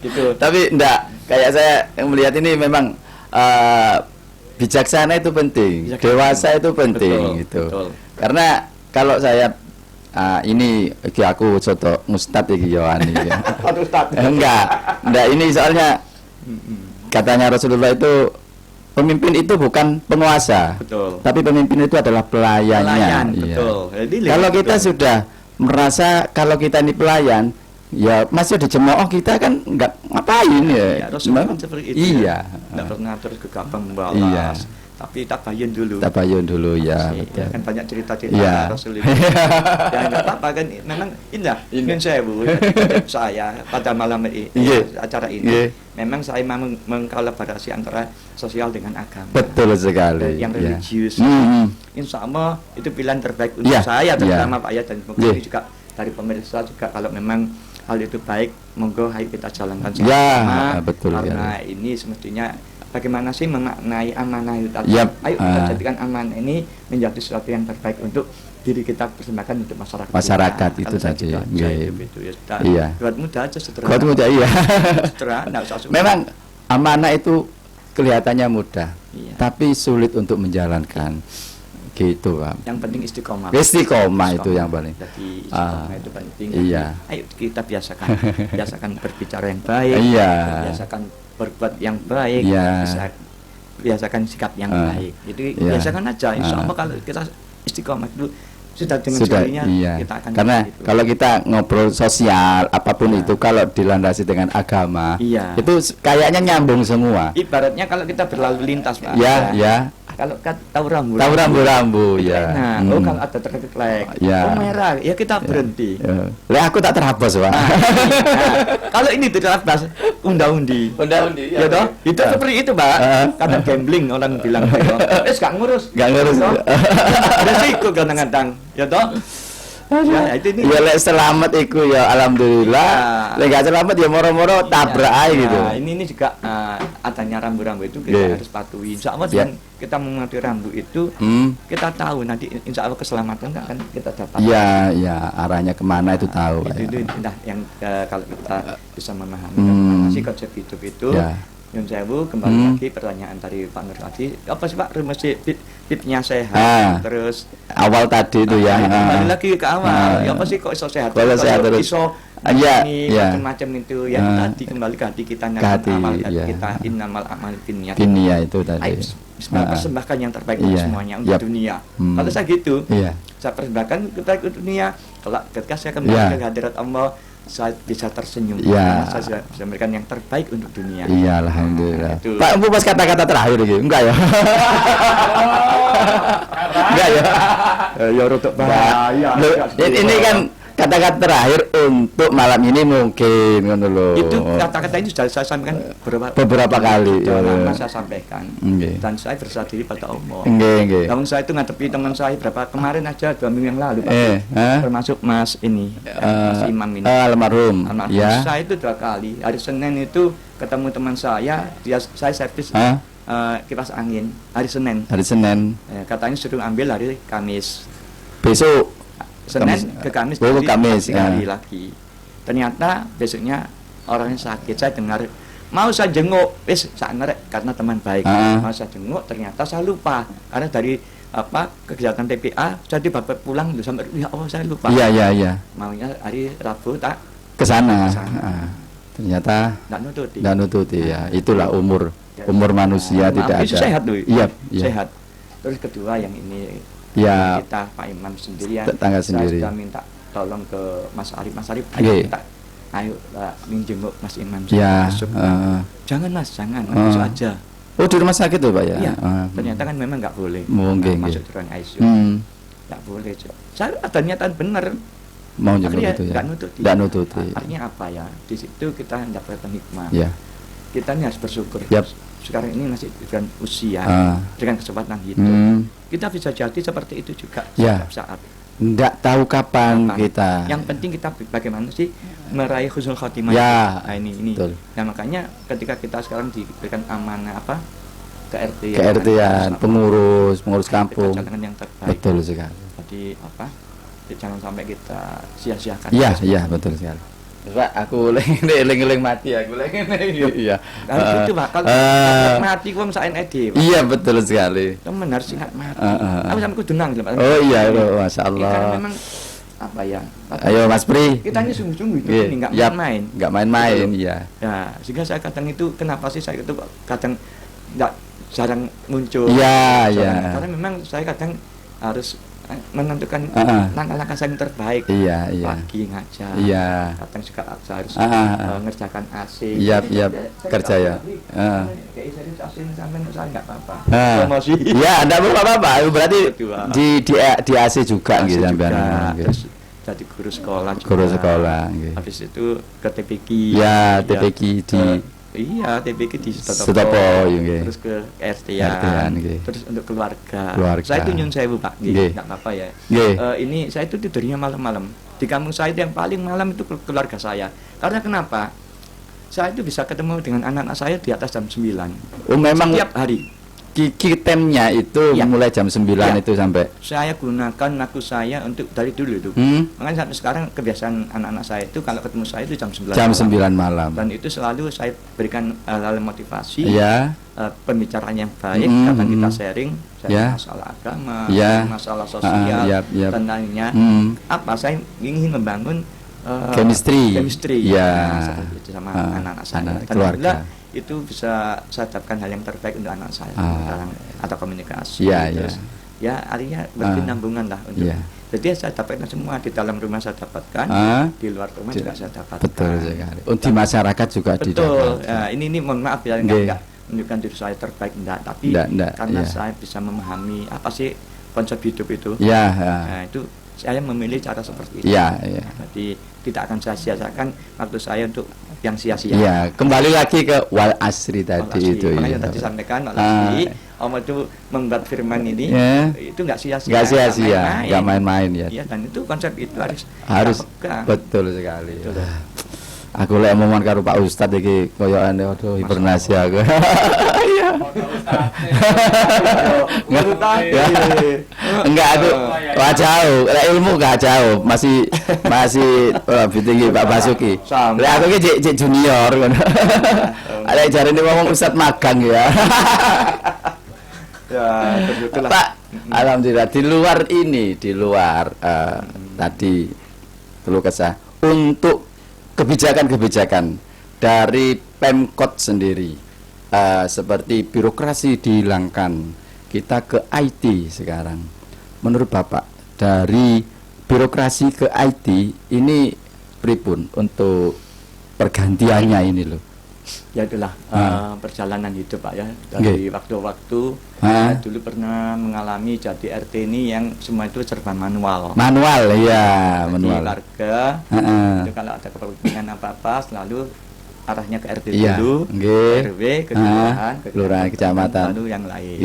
Gitu. Tapi enggak, kayak saya melihat ini memang bijaksana itu penting, dewasa itu penting gitu. Karena kalau saya ini aku contoh Ustadz iki yo ani. Enggak, ini soalnya katanya Rasulullah itu pemimpin itu bukan penguasa, tapi pemimpin itu adalah pelayannya. Kalau kita sudah merasa kalau kita ini pelayan, ya masih dicemooh kita kan nggak ngapain ya. Rasulullah seperti itu. Nggak pernah terus gegabah membalas. Tapi tabayun dulu ya. Ya kan banyak cerita-cerita Rasulullah. Ya nggak apa-apa kan, memang indah. Saya pada malam ini acara ini memang saya mau mengkolaborasi antara sosial dengan agama. Betul sekali. Yang religius. Insya Allah itu pilihan terbaik untuk saya terutama Pak ya, dan mungkin juga dari pemirsa juga, kalau memang hal itu baik, monggo ayo kita jalankan sama. Betul. Karena ini semestinya bagaimana sih memaknai amanah itu tadi. Ayo kita jadikan amanah ini menjadi sesuatu yang terbaik untuk diri kita, persembahkan untuk masyarakat. Masyarakat itu tadi. Buat mudah aja, sederhana. Buat mudah Sederhana, memang amanah itu kelihatannya mudah, tapi sulit untuk menjalankan. Gitu Pak. Yang penting istiqomah. Istiqomah itu yang paling. Jadi istiqomah itu penting. Ayo kita biasakan berbicara yang baik. Biasakan berbuat yang baik. Biasakan sikap yang baik. Jadi biasakan aja. Insya Allah kalau kita istiqomah itu sudah dengan sendirinya kita akan. Karena kalau kita ngobrol sosial apapun itu, kalau dilandasi dengan agama, itu kayaknya nyambung semua. Ibaratnya kalau kita berlalu lintas Pak. Kalau tahu rambu ya. Kalau ada traffic light, merah, ya kita berhenti. Aku tak terabas Pak. Kalau ini terabas, undi. Ya toh, itu seperti itu Pak. Karena gambling orang bilang gitu. Gak ngurus. Resiko kadang-kadang, ya toh. Ya itu ini. Ya lek selamat iku ya alhamdulillah. Lek gak selamat ya moro-moro tabrak aja gitu. Ini juga adanya rambu-rambu itu kita harus patuhi. Insya Allah dengan kita mematuhi rambu itu, kita tahu nanti insya Allah keselamatan akan kita dapat. Arahnya kemana itu tahu. Itu yang kalau kita bisa memahami masih konsep hidup itu. Yang saya kembali lagi pertanyaan dari Pak Nur tadi, apa sih Pak rumus tipnya sehat? Terus awal tadi itu kembali lagi ke awal. Ya apa sih kok iso sehat? Kalau sehat terus iso macam-macam itu yang tadi kembali ke hati kita, amal kita, innamal a'malu binniyat. Itu tadi. Persembahkan yang terbaik untuk semuanya untuk dunia. Kalau saya gitu, saya persembahkan terbaik untuk dunia. Kalau ketika saya kembali ke hadirat Allah, saya bisa tersenyum. Saya bisa memberikan yang terbaik untuk dunia. Alhamdulillah. Pak, pas kata-kata terakhir ini enggak ya? Enggak ya? Ya rodok bahaya. Ini kan kata-kata terakhir untuk malam ini mungkin ngono lho. Itu kata-kata ini sudah saya sampaikan beberapa kali. Saya sampaikan. Dan saya berserah diri pada Allah. Namun saya itu ngadepi teman saya berapa kemarin aja 2 minggu yang lalu Pak. Termasuk Mas ini, Mas Imam ini. Almarhum. Saya itu 2 kali. Hari Senin itu ketemu teman saya, saya servis kipas angin hari Senin. Katanya suruh ambil hari Kamis. Besok Senin ke Kamis, Kamis hari lagi. Ternyata besoknya orangnya sakit. Saya dengar mau saya jenguk, saya ngerek karena teman baik. Mau saya jenguk, ternyata saya lupa karena dari kegiatan PPA, jadi bapak pulang sampai ya Allah saya lupa. Iya. Maunya hari Rabu tak ke sana. Ternyata nggak nututi ya. Itulah umur manusia tidak ada. Sehat loh. Iya. Sehat. Terus kedua yang ini kita Pak Imam sendirian. Tetangga sendiri. Saya sudah minta tolong ke Mas Arif. Ayo minjem Mas Imam. Ya. Jangan Mas, masuk aja. Oh di rumah sakit tuh Pak ya? Iya. Ternyata kan memang nggak boleh. Masuk ruang ICU. Nggak boleh. Saya ternyata benar. Mau juga itu ya? Nggak nututi. Artinya apa ya? Di situ kita mendapatkan hikmah. Ya. Kita ini harus bersyukur. Yep. Sekarang ini masih dengan usia, dengan kesempatan hidup. Kita bisa jadi seperti itu juga saat. Nggak tahu kapan kita. Yang penting kita bagaimana sih meraih husnul khotimah. Ya. Nah, ini. Betul. Nah makanya ketika kita sekarang diberikan amanah ke RT-an, pengurus kampung. Jangan yang terbaik. Betul sekali. Jadi jangan sampai kita sia-siakan. Iya betul sekali. Pak, aku eling mati aku iya. Kalau itu Pak, kalau mati wong sak ede. Iya betul sekali. Temen harus ingat mati. Aku sampe kudu nang Pak. Oh iya loh, masyaallah. Karena memang Ayo Mas Pri. Kita ini sungguh-sungguh hidup ini enggak main. Enggak main-main, iya. Ya, sehingga saya kadang itu kenapa sih saya itu kadang enggak jarang muncul. Iya. Karena memang saya kadang harus menentukan langkah-langkah saya yang terbaik. Iya. Pagi ngajar. Iya. Kadang juga harus ngerjakan AC. Iya, kerja ya. Kayak serius AC sampean saya enggak apa-apa. Promosi. Iya, enggak apa-apa. Berarti di AC juga gitu sampean. Terus jadi guru sekolah juga. Guru sekolah nggih. Habis itu ke TPQ. Ya, TPQ di TPQ di Sutopo nggih. Terus ke RT-an terus untuk keluarga. Saya itu nyun sewu Pak, nggih, enggak apa-apa ya. Ini saya itu tidurnya malam-malam. Di kampung saya itu yang paling malam itu keluarga saya. Karena kenapa? Saya itu bisa ketemu dengan anak-anak saya di atas jam 9. Oh, memang setiap hari. Temnya itu mulai jam 9 itu sampai. Saya gunakan waktu saya untuk dari dulu itu. Makanya sampai sekarang kebiasaan anak-anak saya itu kalau ketemu saya itu jam 9 malam. Dan itu selalu saya berikan hal-hal motivasi. Iya. Pembicaraan yang baik, kadang kita sharing masalah agama, masalah sosial, dan lainnya. Saya ingin membangun chemistry seperti itu sama anak-anak saya. Keluarga. Itu bisa saya dapatkan hal yang terbaik untuk anak saya atau komunikasi. Ya artinya berkesinambungan lah untuk. Jadi saya dapatkan semua di dalam rumah saya dapatkan, di luar rumah juga saya dapatkan. Betul sekali. Di masyarakat juga betul. Ini mohon maaf ya enggak menunjukkan diri saya terbaik tapi karena saya bisa memahami apa sih konsep hidup itu. Nah, itu saya memilih cara seperti itu. Jadi tidak akan saya sia-siakan waktu saya untuk yang sia-sia. Iya, kembali lagi ke wal asri tadi itu. Makanya tadi sampaikan wal asri, Allah itu membuat firman ini itu enggak sia-sia. Enggak sia-sia, enggak main-main ya. Iya, dan itu konsep itu harus betul sekali. Betul. Aku lek omongan karo Pak Ustadz iki koyokane aduh hibernasi aku. Iya. Enggak aku jauh, lek ilmu enggak jauh, masih lebih tinggi Pak Basuki. Lek aku iki cek junior ngono. Lek jarene ngomong Ustadz magang ya. Ya, betul Pak. Alhamdulillah di luar tadi perlu kesah untuk kebijakan dari Pemkot sendiri, seperti birokrasi dihilangkan, kita ke IT sekarang. Menurut Bapak, dari birokrasi ke IT ini pripun untuk pergantiannya ini loh? Ya itulah perjalanan hidup Pak ya, dari waktu-waktu. Dulu pernah mengalami jadi RT ini yang semua itu serba manual ya, manual. Di warga itu kalau ada kepentingan apa-apa selalu arahnya ke RT dulu, RW, kelurahan, kecamatan, lalu yang lain.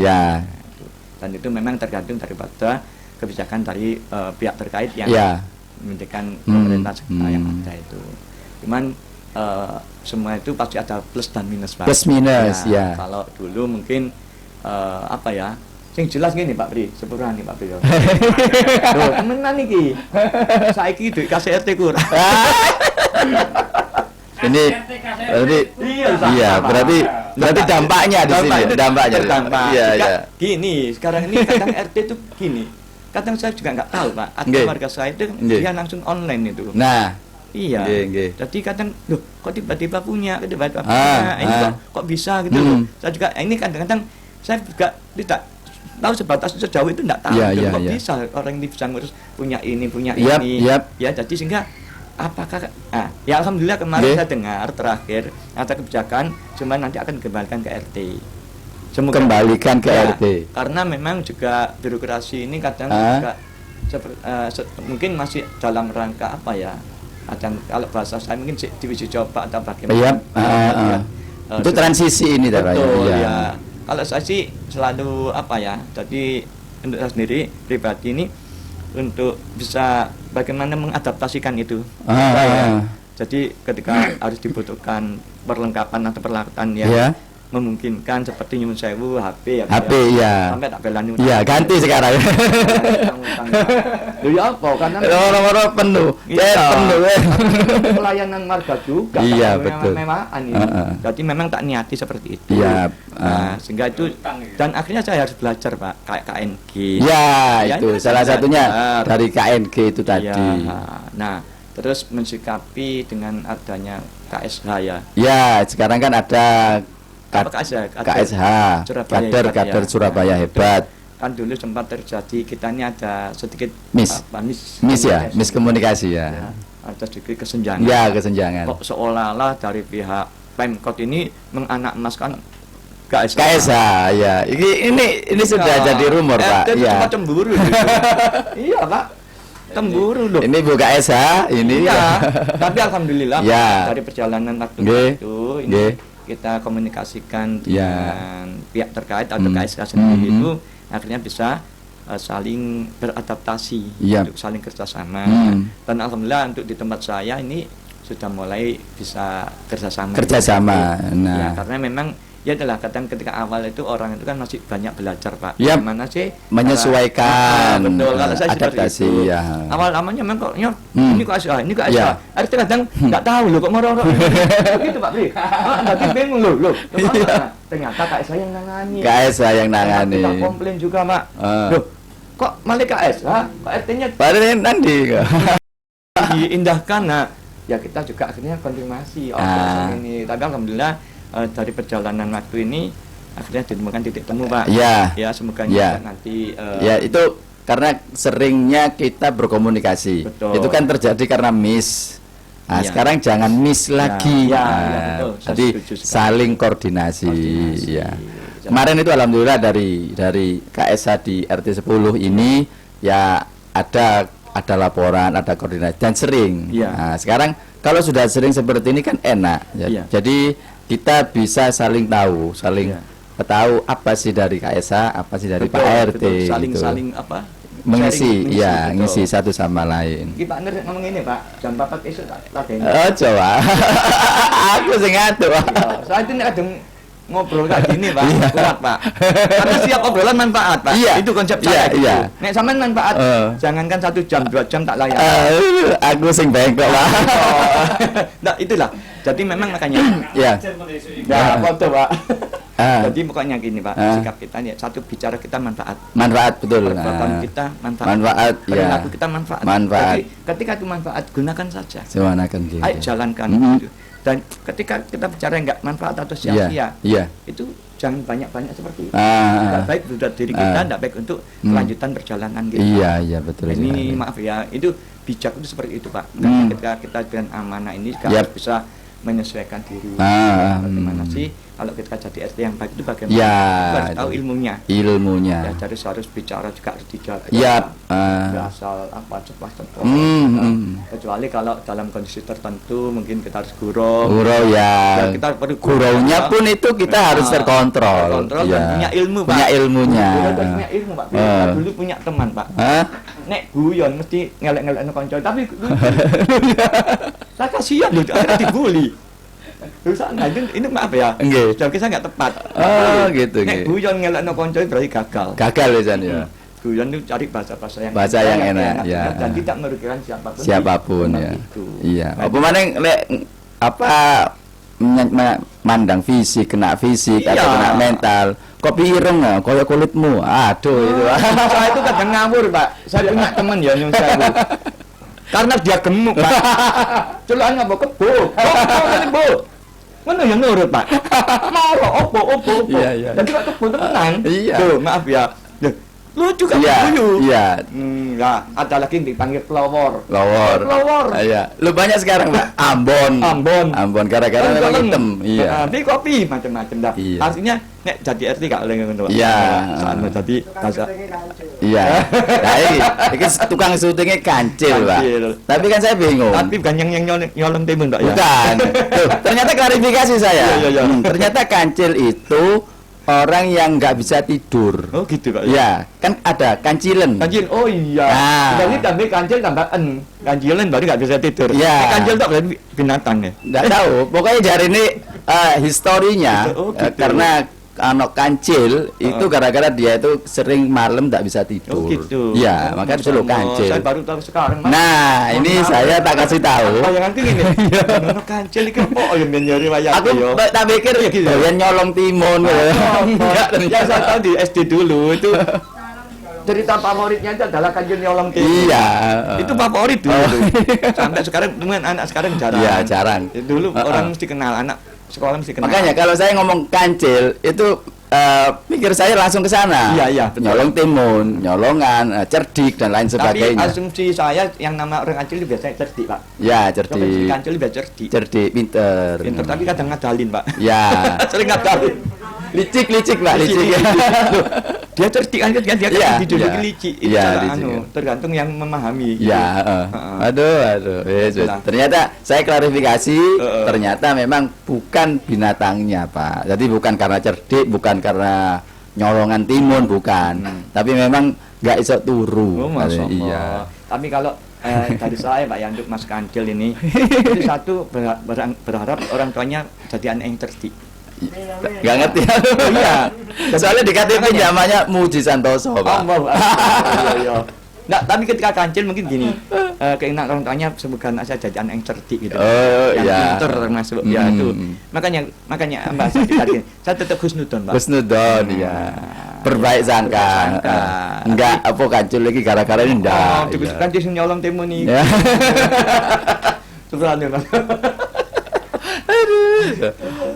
Dan itu memang tergantung daripada kebijakan dari pihak terkait yang memberikan pemerintah yang ada itu. Cuman semua itu pasti ada plus dan minus Pak. Plus minus ya. Kalau dulu mungkin sing jelas gini Pak Pri, sepurane nih Pak Pri. Loh, temenan iki. Saiki duit kasih RT kurang. Ini berarti iya, berarti dampaknya di sini, dampaknya. Iya, iya. Gini, sekarang ini kadang RT itu gini. Kadang saya juga nggak tahu, Pak. Ada warga saya itu dia langsung online itu. Nah, iya. Jadi kadang loh, kok tiba-tiba punya, ini kok bisa gitu loh. Saya juga ini kadang-kadang saya juga tidak tahu sebatas sejauh itu enggak tahu kok bisa orang ini bisa ngurus punya ini ya jadi sehingga apakah ya alhamdulillah kemarin saya dengar terakhir ada kebijakan cuma nanti akan dikembalikan ke RT. Semoga kembalikan ke RT karena memang juga birokrasi ini kadang juga mungkin masih dalam rangka apa ya, kadang kalau bahasa saya mungkin divisi coba atau bagaimana itu transisi ini betul ya. Kalau saya sih selalu apa ya, jadi untuk saya sendiri pribadi ini untuk bisa bagaimana mengadaptasikan itu. Jadi ketika harus dibutuhkan perlengkapan atau peralatan yang memungkinkan seperti nyuwun sewu HP sampai tak belani ganti sekarang ya apa karena orang-orang penuh pelayanan marga juga betul mewahan ini jadi memang tak niati seperti itu sehingga itu dan akhirnya saya harus belajar Pak kayak KNG itu salah satunya dari KNG itu tadi. Nah terus mensikapi dengan adanya KSH sekarang kan ada KSH kader Surabaya hebat. Kan dulu sempat terjadi kita ini ada sedikit miskomunikasi ada sedikit kesenjangan. Kesenjangan. Kok seolah-olah dari pihak Pemkot ini menganakmaskan KSH. Ini sudah jadi rumor Pak. Cuma cemburu gitu. Iya Pak. Cemburu loh. Ini Bu KSH ini tapi alhamdulillah dari perjalanan waktu itu ini kita komunikasikan dengan pihak terkait atau KSH sendiri itu akhirnya bisa saling beradaptasi untuk saling kerjasama dan alhamdulillah untuk di tempat saya ini sudah mulai bisa kerjasama. Nah karena memang ya adalah kadang ketika awal itu orang itu kan masih banyak belajar Pak gimana sih menyesuaikan betul kalau saya adaptasi awal-awalnya memang kok ini kok ASA harus kadang nggak tahu loh kok ngorok begitu Pak Bri nanti bingung loh ternyata KSA yang nangani kita komplain juga Pak loh kok malah KSA kok RT-nya padahal nanti diindahkan ya kita juga akhirnya konfirmasi ini tapi alhamdulillah dari perjalanan waktu ini akhirnya ditemukan titik temu Pak. Semoga nanti itu karena seringnya kita berkomunikasi. Betul. Itu kan terjadi karena miss. Sekarang jangan miss lagi. Betul. Jadi saling koordinasi. Kemarin itu alhamdulillah dari KSH di RT 10 ini ada laporan, ada koordinasi dan sering. Sekarang kalau sudah sering seperti ini kan enak. Jadi kita bisa saling tahu, tahu apa sih dari KSH, apa sih dari Pak RT, saling apa? Ngisi satu sama lain. Iki Pak Nur ngomong ini Pak, jam 4 esuk tak ladeni. Coba. Aku sing ngatur. Saya itu nek kadang ngobrol kayak gini Pak, kuat Pak. Karena siap obrolan manfaat Pak. Itu konsep saya. Nek sampean manfaat, jangankan 1 jam, 2 jam tak layak. Aku sing bengkok Pak. Nah, itulah. Jadi memang makanya foto Pak. Jadi pokoknya gini Pak, sikap kita nih satu bicara kita manfaat betul. Perbuatan kita manfaat perilaku kita manfaat. Jadi ketika itu manfaat gunakan saja. Ayo jalankan gitu. Dan ketika kita bicara enggak manfaat atau sia-sia, itu jangan banyak-banyak seperti itu. Enggak baik buat diri kita, enggak baik untuk kelanjutan perjalanan kita. Iya betul. Ini maaf ya, itu bijak itu seperti itu Pak. Ketika kita dengan amanah ini harus bisa menyesuaikan diri. Bagaimana sih kalau kita jadi RT yang baik itu bagaimana? Kita harus tahu ilmunya. Ya, jadi harus bicara juga harus dijaga. Asal apa cepat-cepat. Kecuali kalau dalam kondisi tertentu mungkin kita harus gurau. Kita perlu guraunya pun itu kita harus terkontrol. Dan punya ilmu Pak. Punya ilmunya. Punya ilmu Pak. Kita dulu punya teman Pak. Nek guyon mesti ngelek-ngelek konco tapi saya kasihan loh, akhirnya dibully. Ini maaf ya, jawab kita nggak tepat. Gitu. Nek guyon ngelakno konco berarti gagal. Gagal ya. Guyon itu cari bahasa-bahasa yang enak dan tidak merugikan siapapun ya. Iya. Apa maneh lek apa mandang fisik, kena fisik atau kena mental. Kopi ireng ya, koyo kulitmu. Aduh itu. Saya itu kadang ngawur, Pak. Saya punya teman ya nyung sewu. Karena dia gemuk, Pak. Celana mbok kebo. Kebo. Ngono ya nurut, Pak. Moro opo. Iya. Jadi kok kebo tenan. Iya. Tuh, maaf ya. Lucu kan guyu. Iya. Ya, ada lagi yang dipanggil pelawor. Pelawor. Iya. Lu banyak sekarang, Pak. Ambon gara-gara memang hitam. Iya. Tapi kopi macam-macam dah. Iya. Artinya nek jadi RT gak oleh ngono. Iya. Sama jadi bahasa. Iya. Nah, ini tukang syutingnya kancil, Pak. Tapi kan saya bingung. Tapi bukan yang nyolong timun, Pak ya. Bukan. Tuh, ternyata klarifikasi saya. Iya. Ternyata kancil itu orang yang nggak bisa tidur. Oh gitu, Pak. Ya, kan ada kancilen. Kancil, oh iya. Nah. Berarti tambah kancil tambah kancilan baru nggak bisa tidur. Ya. Kancil tak berarti binatang ya. Nggak tahu. Pokoknya dari ini historinya Oh, gitu. karena kancil itu gara-gara dia itu sering malam nggak bisa tidur. Oh gitu. Iya, makanya disuruh kancil. Saya baru tahu sekarang, Mas. Nah, ini saya tak kasih tahu. Bayanganku gini. Ono kancil iki opo ya men nyari wayang Aku yo. tak pikir ya nyolong timun. Enggak, Ya saya tahu di SD dulu itu cerita favoritnya itu adalah kancil nyolong timun. Iya. Itu favorit dulu. Sampai sekarang dengan anak sekarang jarang. Iya, jarang. Dulu orang mesti kenal, anak sekolah mesti kenal. Makanya kalau saya ngomong kancil itu pikir saya langsung ke sana. Iya, betul. Nyolong timun, nyolongan, cerdik dan lain sebagainya. Tapi asumsi saya yang nama orang kancil itu biasanya cerdik, Pak. Ya, Tapi cerdik. kancil lebih cerdik. Cerdik, pinter. Pinter, tapi kadang ngadalin, Pak. Ya. Sering ngadalin. Licik, Pak, licik. Loh, dia cerdik kan dia Iya, dijuluki iya. licik. Itu Iya, cara licik. tergantung yang memahami. Ya, aduh. Itulah. Ternyata saya klarifikasi, Heeh. ternyata memang bukan binatangnya, Pak. Jadi bukan karena cerdik, bukan karena nyolongan timun, bukan. Tapi memang nggak iso turu. Oh, Masya Allah. Iya. Tapi kalau dari saya, Pak, ya untuk Mas Kancil ini, itu satu berharap orang tuanya jadi anak yang cerdik. Nggak ngerti. Iya. Soalnya di KTP namanya Muji Santoso, Pak. Iya. Nggak, tapi ketika Kancil mungkin gini, keinginan orang tuanya semoga anak saya jadi anak yang cerdik gitu. Oh, yang iya. pinter termasuk ya itu. Makanya Mbak saya tetap husnudon, Pak. Husnudon, ya. Berbaik sangka. Sangka. Enggak apa Kancil lagi gara-gara ini enggak. Oh, kan dia nyolong timun nih. Ya. Syukuran ya, Mas.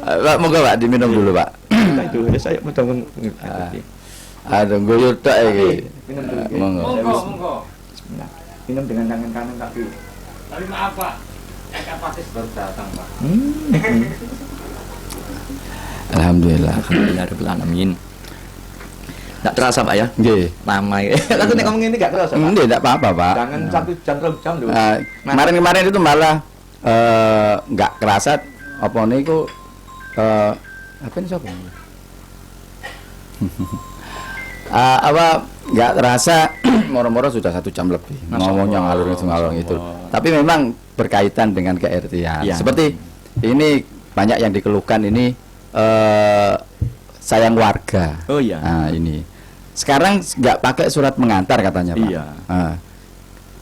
Pak, moga Pak diminum dulu, Pak. Itu saya mau tolong. Aduh, guyur tok iki. Minum dulu. Monggo. Bismillah. Minum dengan tangan kanan kaki. Tapi maaf Pak, Ekapatis baru datang Pak. Alhamdulillah. Alhamdulillahirabbil alamin. Enggak terasa, Pak ya? Nggih. Lama ya. Lalu nek ngomong ini enggak terasa, Pak. Nggih, enggak apa-apa, Pak. Jangan 1 jam 2 jam dulu. Kemarin itu malah nggak kerasa apa niku apa ini siapa? Apa nggak terasa moro-moro sudah 1 jam lebih ngomongnya ngalur itu. Tapi memang berkaitan dengan KRT-an. Ya. Seperti ini banyak yang dikeluhkan ini sayang warga. Oh iya. Nah, ini sekarang nggak pakai surat mengantar katanya, Pak. Iya.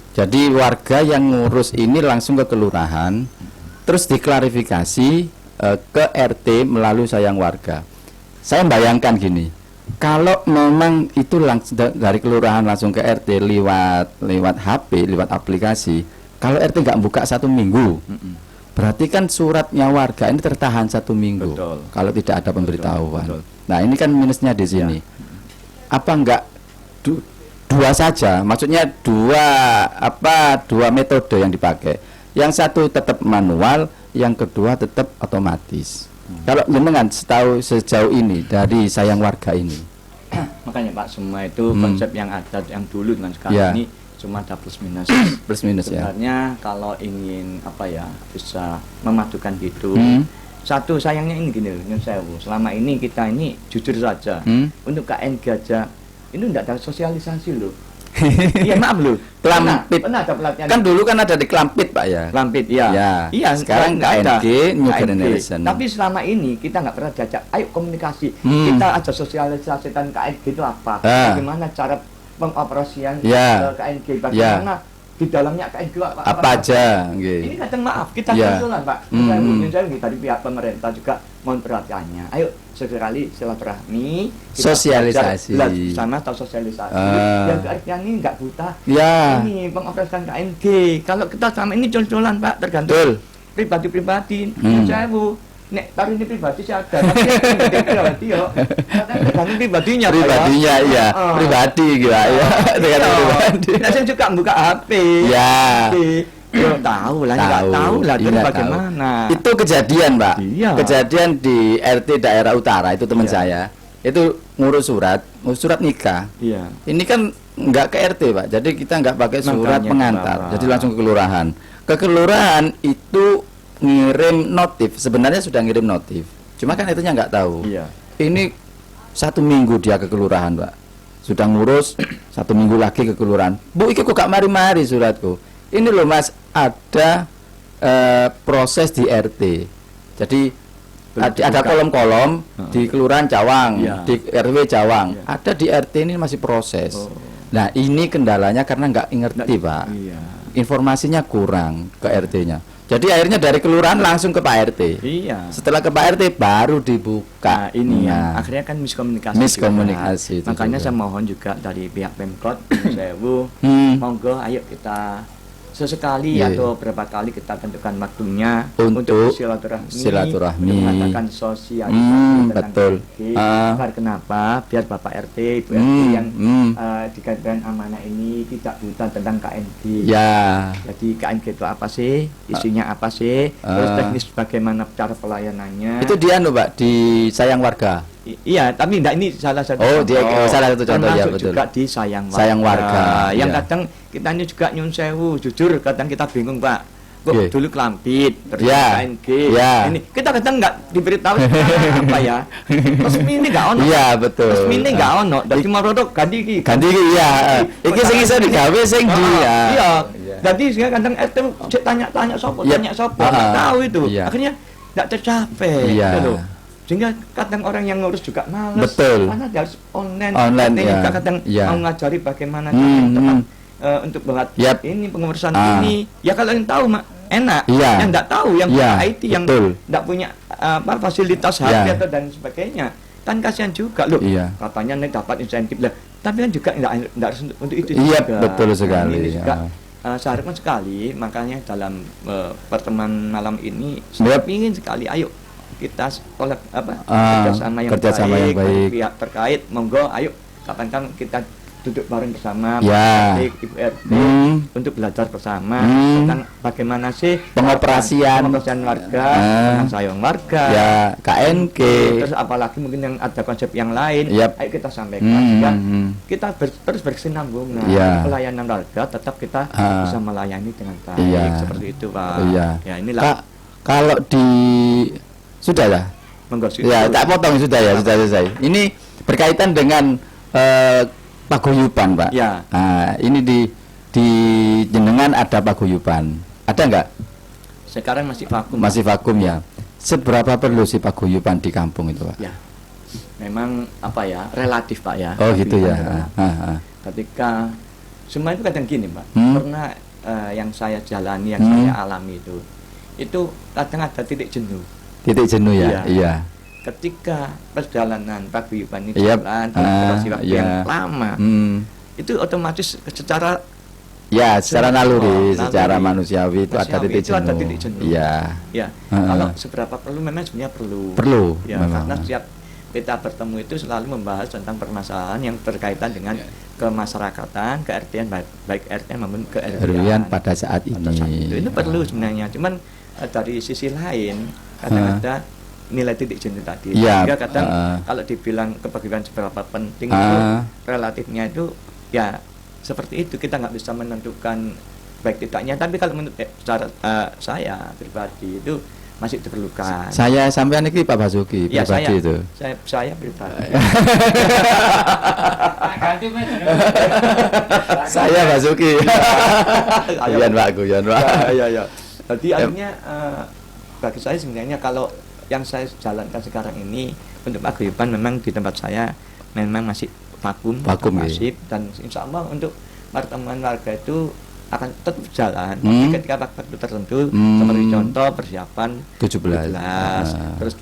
Jadi warga yang ngurus ini langsung ke kelurahan, terus diklarifikasi ke RT melalui sayang warga. Saya bayangkan gini, kalau memang itu langsung dari kelurahan langsung ke RT lewat HP, lewat aplikasi, kalau RT nggak buka 1 minggu, berarti kan suratnya warga ini tertahan 1 minggu. Betul. Kalau tidak ada pemberitahuan. Betul. Nah ini kan minusnya di sini. Apa enggak dua saja? Maksudnya dua metode yang dipakai. Yang satu tetap manual, yang kedua tetap otomatis. Kalau jenengan sejauh ini dari sayang warga ini. Makanya Pak, semua itu konsep yang ada yang dulu dengan sekarang Ya. ini cuma ada plus minus. Plus minus ya. Sebenarnya kalau ingin bisa memadukan hidup, satu sayangnya ini gini loh, Nyun Sewu. Selama ini kita ini jujur saja, untuk KNG aja ini tidak ada sosialisasi loh. Iya maaf loh. Klampit. Pernah ada pelatihan. Kan dulu kan ada di Klampit, Pak ya. Klampit, iya. Ya. Iya, Sekarang nggak ada. KNG, New KNG. Generation. Tapi selama ini kita nggak pernah diajak, ayo komunikasi. Kita aja sosialisasikan KNG itu apa? Bagaimana cara pengoperasian Ya. KNG? Bagaimana di dalamnya KNG Pak. Apa aja, nggih. Ini kadang maaf, kita Ya. konsulan Pak. Saya dari pihak pemerintah juga mohon perhatiannya. Ayo sekali silaturahmi, kita Sosialisasi. belajar bersama atau sosialisasi. Yang keartian ini nggak buta. Ya. Ini pengoperasian KNG. Kalau kita sama ini col-colan Pak, tergantung Betul. pribadi-pribadi. Saya nek taruh ini pribadi sih ada, tapi pribadi yo. Tergantung pribadinya. Pak, Pribadinya iya, pribadi gitu ya. Dengan pribadi. Nah, saya juga membuka HP. Ya. Yo tahu lah, nggak tahu lah itu Iya, bagaimana. tahu. Itu kejadian, Pak. Iya. Kejadian di RT daerah utara itu teman Iya. saya. Itu ngurus surat nikah. Iya. Ini kan nggak ke RT, Pak. Jadi kita nggak pakai surat Makanya pengantar. kenapa? Jadi langsung ke kelurahan. Ke kelurahan itu ngirim notif. Sebenarnya sudah ngirim notif. Cuma kan itunya nggak tahu. Iya. Ini 1 minggu dia ke kelurahan, Pak. Sudah ngurus 1 minggu lagi ke kelurahan. Bu, iki kok gak mari-mari suratku. Ini loh Mas, ada proses di RT. Jadi ada kolom-kolom di kelurahan Cawang, Iya. di RW Cawang. Iya. Ada di RT ini masih proses. Nah, ini kendalanya karena nggak ngerti, Pak. Iya. Informasinya kurang ke RT-nya. Jadi akhirnya dari kelurahan langsung ke Pak RT. Iya. Setelah ke Pak RT baru dibuka. Nah, ini ya, Nah, akhirnya kan miskomunikasi. Miskomunikasi juga. itu Makanya juga. saya mohon juga dari pihak Pemkot Sewu, monggo ayo kita sesekali Iya. atau berapa kali kita tentukan waktunya Untuk silaturahmi, silaturahmi. untuk mengadakan sosialisasi tentang betul. KNG. Agar kenapa? Biar Bapak RT, Ibu RT yang dikatakan amanah ini tidak buta tentang KNG. Ya. Jadi KNG itu apa sih? Isinya apa sih? Terus teknis bagaimana cara pelayanannya? Itu dia loh, Pak, di Sayang Warga. Iya, tapi enggak, ini salah satu Oh, dia salah satu contoh, ya, termasuk betul. juga di Sayang Warga. Sayang Warga, Yang iya. kadang kita ini juga nyun sewu, jujur kadang kita bingung, Pak. Kok Iya. dulu Kelampit, terus Iya. KNG. Iya. Ini kita kadang enggak diberitahu apa ya. Resmi ini enggak ono. Iya, betul. Resmi ini enggak ono. Dadi marodok ganti iki. Ganti iki, iya. Iki sing iso digawe sing di ya. Iya. Jadi saya kadang RT cek tanya-tanya sapa, Iya. tanya sapa, enggak tahu itu. Iya. Akhirnya enggak tercapai. Iya. gitu loh. Sehingga kadang orang yang ngurus juga males. Betul. Karena dia harus online. Online, RT ya. juga kadang Iya. mau ngajari bagaimana cara yang tepat untuk buat Yap. ini pengurusan Ah. ini. Ya kalau yang tahu mak enak. Iya. Yang enggak tahu, yang Iya, punya IT, yang betul. enggak punya fasilitas Iya. HP atau dan sebagainya. Kan kasihan juga loh. Iya. Katanya nih dapat insentif lah. Tapi kan juga enggak harus untuk itu Iya, juga. betul sekali, Ini juga ya. seharusnya sekali, makanya dalam pertemuan malam ini Yap. saya ingin sekali, ayo kita kerjasama kerjasama yang baik. pihak terkait, monggo ayo kapan-kapan kita duduk bareng bersama Ya. Pak RT, Ibu RT untuk belajar bersama tentang bagaimana sih Pengoperasian. warga, tentang sayang warga, Ya, KNG. terus apalagi mungkin yang ada konsep yang lain, Yap. ayo kita sampaikan sehingga kita terus berkesinambungan. Ya. Pelayanan warga tetap kita bisa melayani dengan baik, Iya. seperti itu, Pak. Iya. Ya inilah. Kalau di sudah ya? Monggo Ya, tak potong sudah ya, sudah selesai. Ini berkaitan dengan paguyuban, Pak. Ya. Nah, ini di jenengan ada paguyuban. Ada enggak? Sekarang masih vakum. Masih vakum ya. Seberapa perlu sih paguyuban di kampung itu, Pak? Ya. Memang apa ya? Relatif, Pak ya. Oh, gitu ya. Relatif. Ketika semua itu kadang gini, Pak. Karena yang saya jalani, yang saya alami itu kadang ada titik jenuh. Titik jenuh ya. Iya. Iya. Ketika perjalanan paguyuban ini Yap. jalan durasi waktu Iya. yang lama, itu otomatis secara Ya, secara naluri, Naluri. secara manusiawi itu ada titik itu jenuh. ada titik jenuh. Iya. ya kalau seberapa perlu memang sebenarnya perlu. Perlu. Ya, memang. karena setiap kita bertemu itu selalu membahas tentang permasalahan yang berkaitan dengan kemasyarakatan, ke-RT-an, baik RT maupun RW-an pada saat Pada saat ini. itu perlu sebenarnya. Cuman dari sisi lain kadang ada nilai titik jenuh tadi. Iya, Sehingga kadang kalau dibilang kebagian seberapa penting itu relatifnya itu ya seperti itu, kita nggak bisa menentukan baik tidaknya. Tapi kalau menurut secara saya pribadi itu masih diperlukan. Saya sampean iki Pak Basuki Ya, pribadi itu. saya pribadi. Ganti Mas. Saya Basuki. Guyon Pak, guyon Pak. Ya. Jadi akhirnya bagi saya sebenarnya kalau yang saya jalankan sekarang ini untuk paguyuban memang di tempat saya memang masih vakum Vakum, masif, dan insya Allah untuk pertemuan warga itu akan tetap jalan. Tapi ketika waktu tertentu, seperti contoh persiapan 17, terus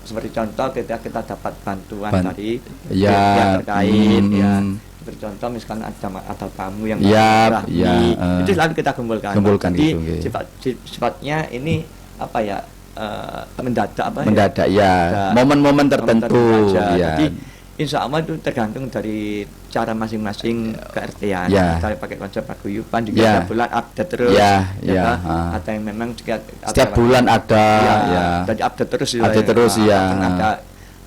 seperti contoh ketika kita dapat bantuan dari pihak terkait, ya. Seperti contoh misalkan ada tamu yang itu selalu kita kumpulkan. Jadi gitu, sifatnya ini apa ya, mendadak ya, momen-momen tertentu ya. Jadi insya Allah itu tergantung dari cara masing-masing ke-RT-an. Kita pakai konsep paguyuban juga setiap bulan update terus. Ada yang memang juga setiap bulan ada. Jadi update terus. Ada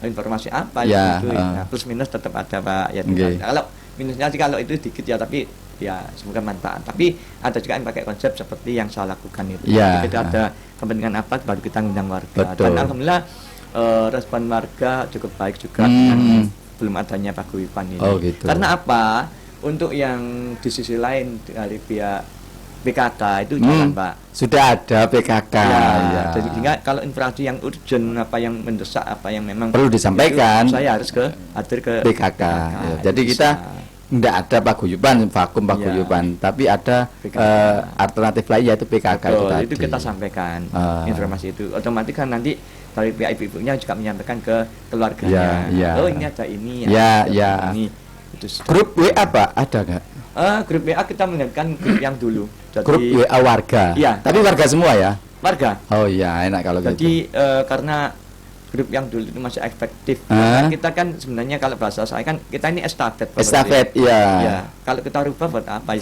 informasi apa gitu. Plus minus tetap ada Pak. Ya, kalau minusnya sih kalau itu dikit ya, tapi ya semoga manfaat. Tapi ada juga yang pakai konsep seperti yang saya lakukan itu. Kita ada kepentingan apa baru kita ngundang warga. Dan alhamdulillah respon warga cukup baik juga dengan belum adanya paguyuban ini. Gitu. Karena apa? Untuk yang di sisi lain dari pihak PKK itu jalan Pak. Sudah ada PKK. Jadi sehingga kalau infrastruktur yang urgent, apa yang mendesak, apa yang memang perlu disampaikan, saya harus hadir ke PKK. Jadi kita tidak ada paguyuban, vakum paguyuban, tapi ada alternatif lain yaitu PKK. Itu kita sampaikan informasi itu. Otomatis kan nanti dari pihak ibu-ibunya juga menyampaikan ke keluarganya. Oh ini ada ini, ini. Grup WA Pak ada nggak? Grup WA kita menggunakan grup yang dulu. Jadi, grup WA warga. Tapi warga semua ya? Warga. Oh iya, enak kalau jadi, gitu. Karena grup yang dulu itu masih efektif. Kita kan sebenarnya kalau bahasa saya kan kita ini estafet. Estafet, ya. Kalau kita rubah buat apa?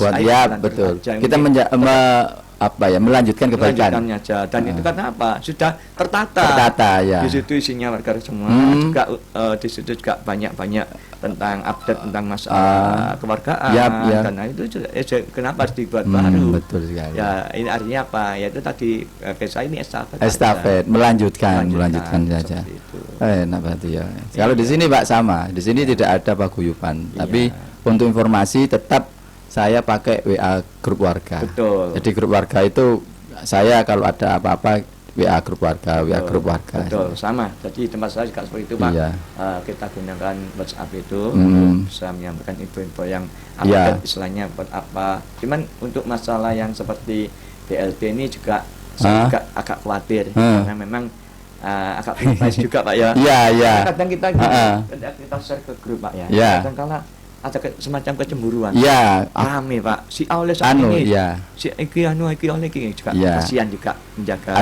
Betul. Kita melanjutkan kebaikan. Aja. Dan itu karena apa? Sudah tertata. Ya. Di situ isinya warga semua. Juga di situ juga banyak tentang update tentang masalah kewargaan. Karena itu juga, kenapa harus dibuat baru? Betul sekali. Ya, ini artinya apa? Yaitu tadi saya ini estafet. Melanjutkan saja. Enak berarti ya. Kalau di sini Pak sama. Di sini tidak ada paguyuban. Tapi untuk informasi tetap saya pakai WA grup warga. Betul. Jadi grup warga itu saya kalau ada apa-apa WA grup warga. Betul, sama. Jadi tempat saya juga seperti itu Pak. Kita gunakan WhatsApp itu bisa menyampaikan info-info yang update istilahnya buat apa. Cuman untuk masalah yang seperti BLT ini juga saya juga agak khawatir karena memang agak privacy juga Pak ya. Kadang kita share ke grup Pak ya. Kadang-kala ada semacam kecemburuan. Rame Pak. Si oleh ini. Si iki oleh iki juga kasihan juga menjaga.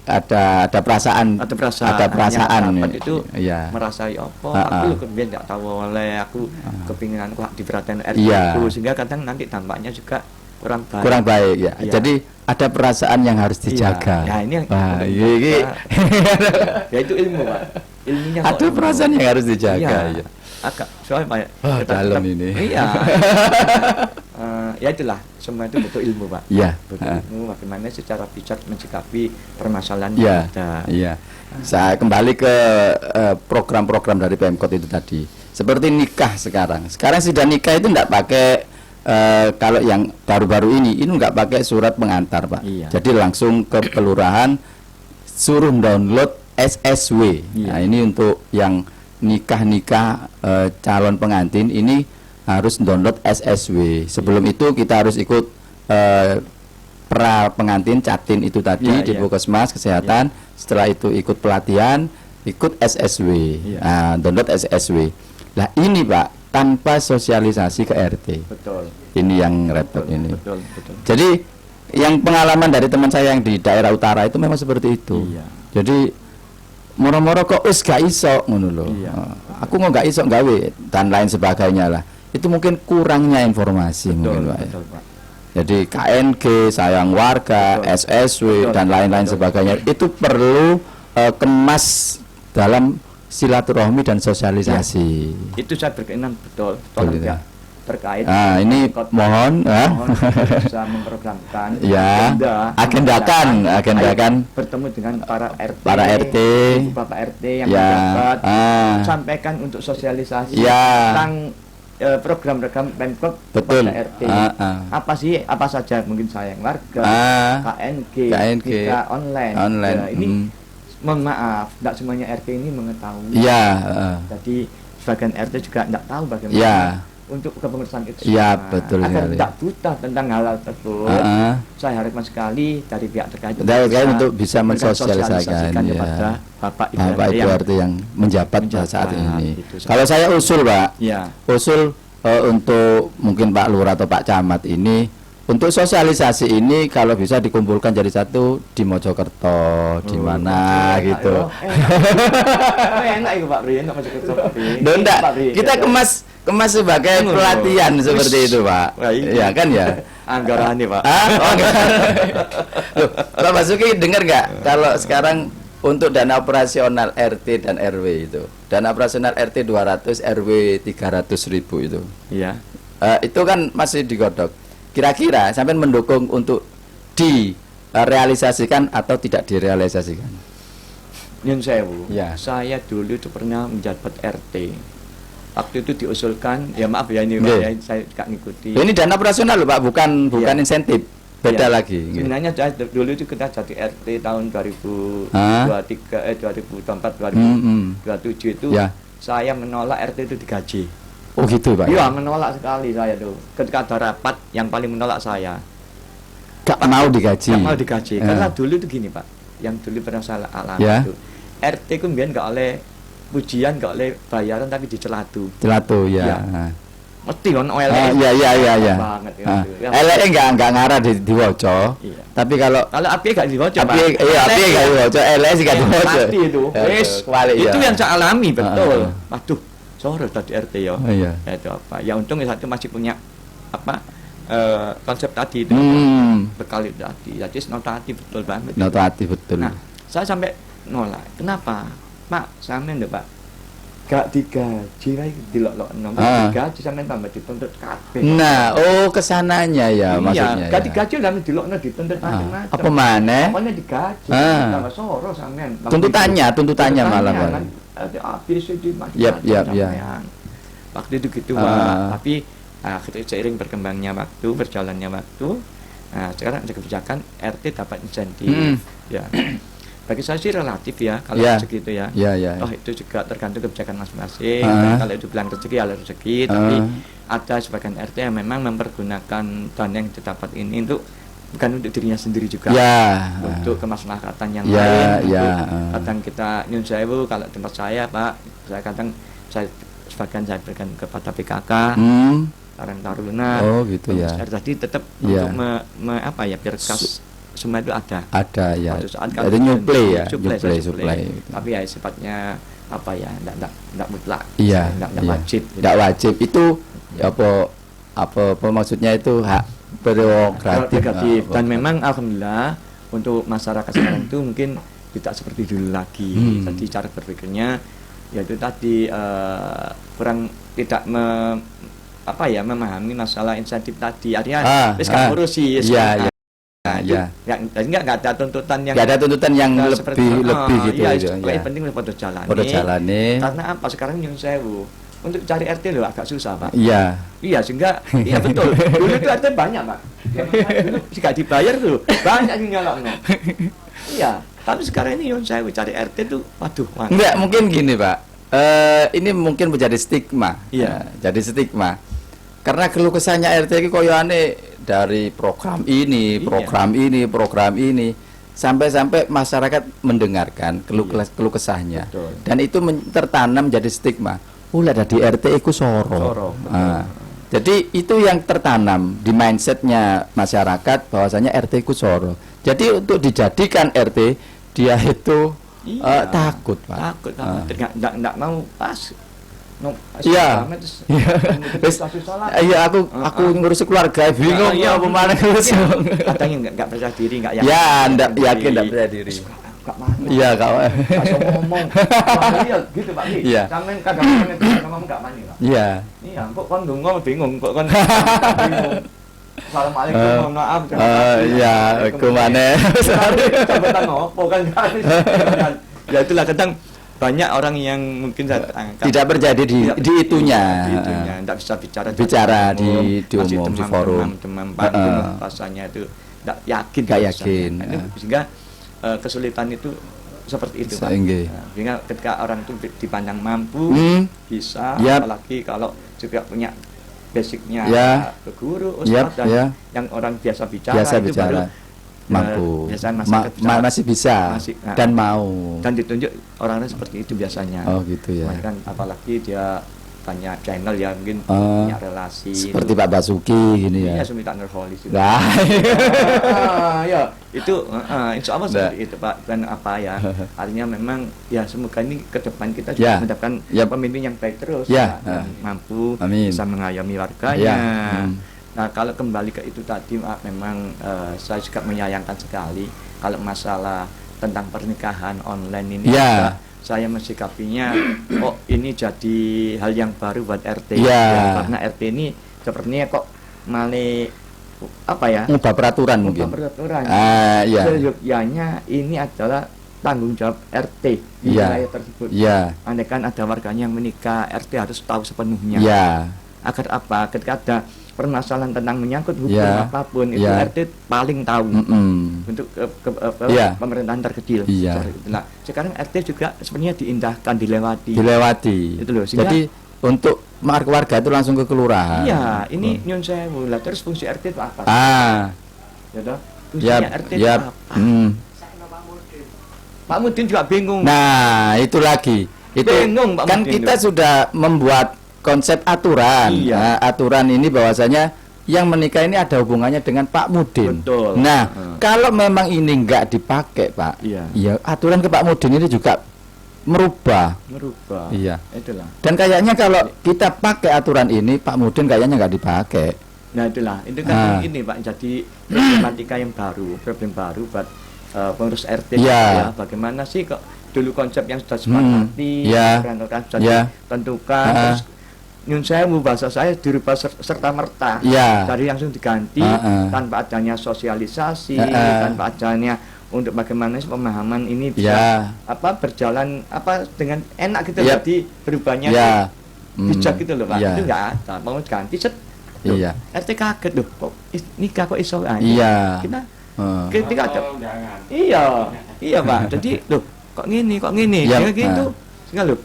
Ada perasaan. Itu merasa apa? Aku kemudian tidak tahu oleh aku kepinginan aku diperhatikan RT sehingga kadang nanti dampaknya juga kurang baik. Jadi ada perasaan yang harus dijaga. Ini ya itu ilmu Pak. Ilmunya ada perasaan yang harus dijaga. Agak soalnya Pak. Dalam ini. Ya itulah semua itu butuh ilmu Pak. Butuh ilmu bagaimana secara bijak menyikapi permasalahan yang ada. Saya kembali ke program-program dari Pemkot itu tadi. Seperti nikah sekarang. Sekarang sudah nikah itu tidak pakai kalau yang baru-baru ini nggak pakai surat pengantar Pak. Jadi langsung ke kelurahan suruh download SSW. Nah ini untuk yang nikah calon pengantin ini harus download SSW. Sebelum itu kita harus ikut pra pengantin catin itu tadi di Puskesmas Kesehatan. Setelah itu ikut pelatihan, ikut SSW. Nah, download SSW. Lah ini Pak tanpa sosialisasi ke RT. Betul. Ini yang repot ini. Betul. Jadi yang pengalaman dari teman saya yang di daerah utara itu memang seperti itu. Jadi moro-moro kok gak iso ngono lho. Aku mau gak iso gawe dan lain sebagainya lah. Itu mungkin kurangnya informasi mungkin Pak. Jadi KNG, sayang warga, SSW dan lain-lain sebagainya itu perlu kemas dalam silaturahmi dan sosialisasi. Itu saya berkenan betul terkait. Ini mohon bisa memprogramkan agendakan bertemu dengan para RT, Bapak RT yang menjabat, sampaikan untuk sosialisasi tentang program-program Pemkot kepada RT. Apa saja mungkin sayang warga, KNG, kita online. Ini mohon maaf, tidak semuanya RT ini mengetahui. Jadi sebagian RT juga tidak tahu bagaimana untuk kepengurusan itu Ya, semua. betul Agar sekali. tidak buta tentang hal tersebut. Saya harapkan sekali dari pihak terkait Untuk bisa mensosialisasikan kepada Bapak Ibu RT yang menjabat saat ini. Itu. Kalau saya usul, Pak, ya. usul untuk mungkin Pak Lurah atau Pak Camat ini, untuk sosialisasi ini kalau bisa dikumpulkan jadi satu di Mojokerto, di mana gitu. Enak itu Pak Bri, enak Mojokerto Pak Bri. Enggak, kita kemas sebagai pelatihan seperti itu, Pak. Iya kan ya. Anggaran nih Pak. Loh, Pak Basuki dengar nggak kalau sekarang untuk dana operasional RT dan RW itu, dana operasional RT 200, RW 300.000 itu. Iya. Itu kan masih digodok. Kira-kira sampai mendukung untuk direalisasikan atau tidak direalisasikan? Nyun sewu. Ya. Saya dulu itu pernah menjabat RT. Waktu itu diusulkan, ya maaf ya ini Pak, ya, saya tidak ngikuti. Ini dana operasional loh Pak, bukan insentif. Beda lagi. Sebenarnya saya dulu itu kita jadi RT tahun 2023 2024 2027 itu saya menolak RT itu digaji. Oh gitu Pak. Iya, menolak sekali saya tuh. Ketika ada rapat yang paling menolak saya. Gak mau digaji. Gak mau digaji. Karena dulu itu gini Pak, yang dulu pernah saya alami itu. RT itu kemudian gak oleh pujian, gak oleh bayaran tapi dicelatu. Celatu ya. Mesti kan OLE. Iya. Banget LE enggak ngarah diwoco. Iya. Tapi kalau API gak diwoco, Pak. API gak diwoco, LE sih gak diwoco. Pasti itu. Itu yang saya alami betul. Waduh, sore tadi RT ya. Iya. Itu apa? Ya untung satu masih punya apa? Konsep tadi itu. Bekal itu tadi. Jadi notati betul banget. Notati betul. Nah, saya sampai nolak. Kenapa? Pak, sampean lho, Pak. Gak digaji wae dilok-lokno. Digaji sampean tambah dituntut kabeh. Nah, kesananya ya maksudnya. Iya, gak digaji lah dilokno dituntut macam-macam. Apa maneh? Pokoknya digaji. Tambah soro sampean. Tuntutannya malah. Kan ada ABC di macam-macam. Yap. Waktu itu gitu, Pak. Tapi seiring berkembangnya waktu, berjalannya waktu, sekarang ada kebijakan RT dapat insentif. Ya. Bagi saya sih relatif ya kalau segitu ya. Oh itu juga tergantung kebijakan masing-masing. Kalau itu bilang rezeki ya rezeki, tapi ada sebagian RT yang memang mempergunakan dana yang didapat ini untuk bukan untuk dirinya sendiri juga, untuk kemaslahatan yang lain. Kadang kita nyun sewu kalau tempat saya Pak, saya sebagian saya berikan kepada PKK, Karang Taruna. Oh gitu ya. Tadi tetap untuk biar kas semua itu ada ya. Ada nyuplai. Tapi ya sifatnya enggak mutlak. Enggak wajib. Enggak wajib. Itu apa maksudnya itu hak prerogatif. Dan memang alhamdulillah untuk masyarakat sekarang itu mungkin tidak seperti dulu lagi. Jadi cara berpikirnya yaitu tadi kurang tidak memahami masalah insentif tadi. Artinya gak ngurusi. Enggak ada tuntutan yang lebih gitu ya. Yang penting pada jalani. Karena apa sekarang nyun sewu untuk cari RT loh agak susah Pak. Iya sehingga iya betul. Dulu itu RT banyak Pak. Dulu jika dibayar tuh banyak yang nyalokno. Iya, tapi sekarang ini nyun sewu cari RT tuh waduh. Enggak mungkin gini Pak. Ini mungkin menjadi stigma. Jadi stigma. Karena keluh kesahnya RT iki koyoane dari program ini sampai masyarakat mendengarkan keluh kesahnya. Betul. Dan itu tertanam jadi stigma. Lah di RT iku soro. Jadi itu yang tertanam di mindsetnya masyarakat bahwasanya RT iku soro. Jadi untuk dijadikan RT dia itu takut Pak. Takut enggak mau pas. Aku ngurusi keluarga bingung apa mana ngurus. Kadang enggak percaya diri, enggak yakin. Enggak yakin, enggak percaya diri. Iya, Kak. Ngomong. Gitu, Pak. Sampeyan kadang-kadang ngomong enggak mani, Pak. Iya, kok kon ngomong bingung, kok kon bingung. Assalamualaikum, maaf. Kemana? Jabatan opo kan. Ya itulah kadang banyak orang yang mungkin tidak berjadi di itunya, tidak bisa bicara di umum, di forum, demam rasanya itu tidak yakin, sehingga kesulitan itu seperti itu Pak. Sehingga ketika orang itu dipandang mampu bisa, apalagi kalau juga punya basicnya Ya. ke guru, Yap, ustadz dan ya. yang orang biasa bicara Biasa itu bicara. baru Mampu. biasanya masyarakat Masih bisa Masih, nah. dan mau. dan ditunjuk orang-orang seperti itu biasanya. Oh gitu ya. Kan apalagi dia tanya channel ya mungkin Oh, punya relasi seperti itu. Pak Basuki gini ya. Iya, Sumita Nurholis itu. Nah, Ya, itu insya Allah Nah. seperti itu Pak. Dan apa ya, artinya memang ya semoga ini ke depan kita Ya. juga mendapatkan Ya. pemimpin yang baik terus Ya. dan mampu Amin. bisa mengayomi warganya. Ya. Nah, kalau kembali ke itu tadi Pak, memang saya juga menyayangkan sekali kalau masalah tentang pernikahan online ini Ya. juga saya mensikapinya ini jadi hal yang baru buat RT. Ya. Karena RT ini sepertinya kok malah apa ya? Ngubah peraturan mungkin. Peraturan. Iya. Seyogyanya ini adalah tanggung jawab RT di Iya. wilayah tersebut. Iya. Andaikan ada warganya yang menikah, RT harus tahu sepenuhnya. Iya. Agar apa? Ketika ada permasalahan tentang menyangkut hukum Ya. apapun, itu Ya. RT paling tahu untuk Ya. pemerintahan terkecil. Iya. Nah, sekarang RT juga sebenarnya diindahkan, dilewati. Dilewati. Itu loh, sehingga- Jadi untuk warga itu langsung ke kelurahan. Iya, ini nyun sewu lah. Terus fungsi RT itu apa? Ya toh? Ya, Fungsinya RT itu ya. apa? Hmm. Pak Mudin juga bingung. Nah, itu lagi. Itu Bingung, Pak kan Mudin kita itu. sudah membuat konsep aturan. Iya. Nah, aturan ini bahwasanya yang menikah ini ada hubungannya dengan Pak Mudin. Betul. Nah, Hmm. kalau memang ini nggak dipakai, Pak, Iya. ya aturan ke Pak Mudin ini juga merubah. Merubah. Iya. Itulah. Dan kayaknya kalau kita pakai aturan ini, Pak Mudin kayaknya nggak dipakai. Nah itulah, itu Ah. kan ini Pak, jadi problematika yang baru, problem baru buat pengurus RT. Iya. Ya. Bagaimana sih kok dulu konsep yang sudah sepakati, Iya. aturan sudah Iya. ditentukan, Ah. terus nyun sewu bahasa saya dirubah serta merta, Iya. dari langsung diganti tanpa adanya sosialisasi, tanpa adanya untuk bagaimana sih pemahaman ini bisa Ya. berjalan dengan enak gitu, Iya. jadi berubahnya Ya. bijak gitu loh Pak. Iya. Itu nggak ada, mau ganti set. Loh, Iya. RT kaget loh, kok nikah kok iso aja. Iya. Kita Oh. ketika ada, Undangan. iya Pak. Jadi loh, kok gini, Iya, kayak gitu. Sehingga loh,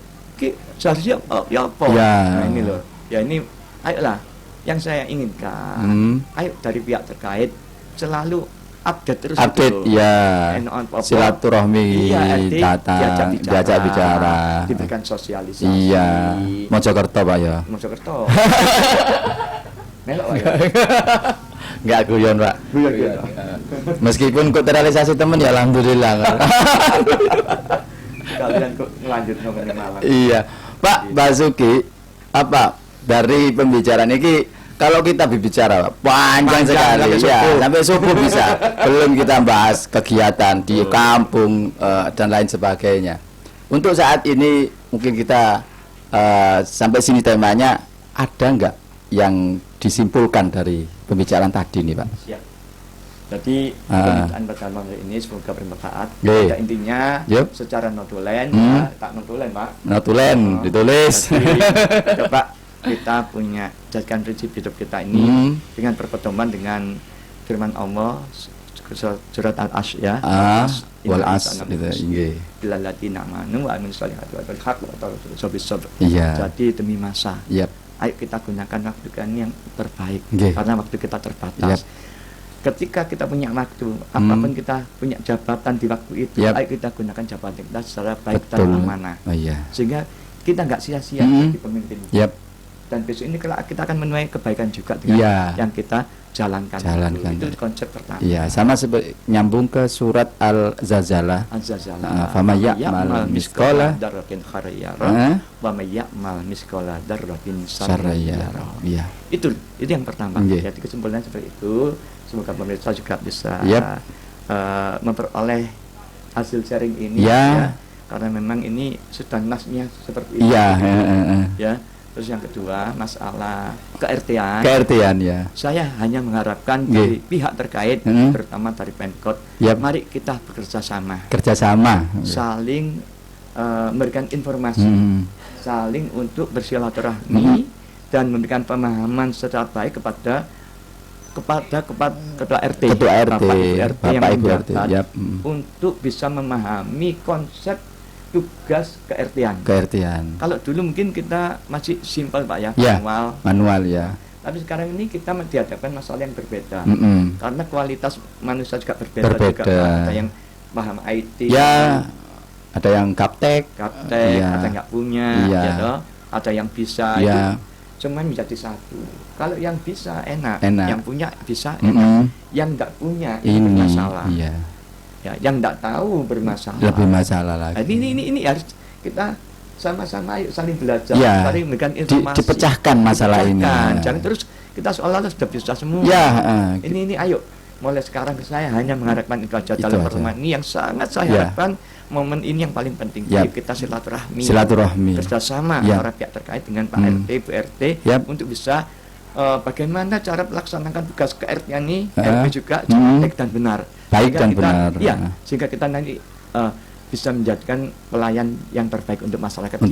seharusnya ya apa? Iya. Nah ini loh, ya ini, ayolah, yang saya inginkan, ayo dari pihak terkait selalu update terus. Update, gitu loh. ya. And on apa? Silaturahmi, Iya, RT datang, diajak bicara. diberikan sosialisasi. Iya. Mojokerto, Pak ya. Mojokerto. Melok Pak, ya. Nggak guyon, Pak. Guyon, guyon. Meskipun kok terrealisasi temen ya alhamdulillah. Kalian kok ngelanjut ngomongin malam. Iya. Pak Basuki, apa dari pembicaraan ini kalau kita berbicara Pak, panjang sekali sampai ya, subuh. sampai subuh bisa. Belum kita bahas kegiatan di kampung dan lain sebagainya. Untuk saat ini mungkin kita sampai sini temanya, ada nggak yang disimpulkan dari pembicaraan tadi nih Pak? Siap. Jadi pembicaraan pada malam hari ini semoga bermanfaat. Oke. Pada intinya Yup. secara notulen, tak notulen Pak. Notulen ditulis. Jadi, coba kita punya jadikan prinsip hidup kita ini dengan berpedoman dengan firman Allah surat Al-Asy ya. Wal as gitu. Nggih. Billallatina amanu wa amilus solihati wa bil haqq wa tawassaw bis sabr. Iya. Jadi demi masa. Yap. Ayo kita gunakan waktu kan yang terbaik. Nggih. Karena waktu kita terbatas. Yap. Ketika kita punya waktu, apapun kita punya jabatan di waktu itu, Yap. ayo kita gunakan jabatan kita secara baik Betul. dan amanah. Oh iya. Sehingga kita nggak sia-sia jadi pemimpin. Yap. Dan besok ini kelak kita akan menuai kebaikan juga dengan Iya. yang kita jalankan. Jalankan. Itu konsep pertama. Iya, sama nyambung ke surat Al-Zazalah. Az-Zazalah. Fama ya'mal miskola darratin khayriyara wa may ya'mal miskola darratin sarayara. sarayara. Iya. Itu yang pertama. Nggih. Jadi kesimpulannya seperti itu. Semoga pemirsa juga bisa Yap. memperoleh hasil sharing ini Ya. karena memang ini sudah nasnya seperti itu. Iya, Ya. Terus yang kedua masalah ke-RT-an. KRT-an ya. Saya hanya mengharapkan Nggih. dari pihak terkait, Hmm. terutama dari Pemkot, Yap. mari kita bekerja sama, Kerjasama. saling memberikan informasi, saling untuk bersilaturahmi dan memberikan pemahaman secara baik kepada ketua RT, Ketua RT, Bapak Ibu RT yang Bapak Ibu RT, menjabat yap. untuk bisa memahami konsep tugas ke-RT-an. KRT-an. Kalau dulu mungkin kita masih simpel Pak ya, Ya. manual. Manual ya. Tapi sekarang ini kita dihadapkan masalah yang berbeda. Karena kualitas manusia juga berbeda. Juga, ada yang paham IT. Ya, ada yang gaptek, ya. Ada yang nggak punya, ya. Ya toh. Ada yang bisa, ya. Itu cuman menjadi satu. Kalau yang bisa enak. Yang punya bisa enak. Yang nggak punya ini bermasalah. Iya. Ya, yang nggak tahu bermasalah. Lebih masalah lagi. Ini harus kita sama-sama yuk saling belajar, ya, saling memberikan informasi. Dipecahkan masalah ini. Jangan terus kita seolah-olah sudah bisa semua. Ya, ini ayo mulai sekarang saya hanya mengharapkan itu aja dalam pertemuan ini yang sangat saya harapkan momen ini yang paling penting. Yuk kita silaturahmi bersama para pihak terkait dengan Pak RT, Bu RT untuk bisa bagaimana cara melaksanakan tugas ke-RT ini RT juga baik dan benar. Baik dan benar. Ya, sehingga kita nanti bisa menjadikan pelayan yang terbaik untuk masyarakat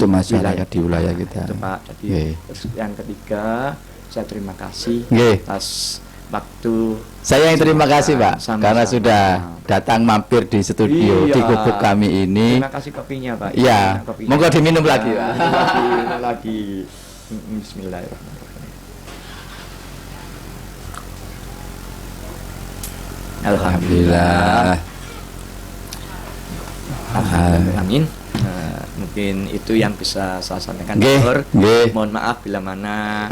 di wilayah kita. Itu Pak. Jadi terus yang ketiga, saya terima kasih atas waktu. Saya yang terima kasih Pak, karena sudah datang mampir di studio di gubuk kami ini. Terima kasih kopinya Pak. Iya, monggo diminum lagi Pak. Diminum lagi. Bismillahirrahmanirrahim. Alhamdulillah. Amin. Mungkin itu yang bisa saya sampaikan. Mohon maaf bila mana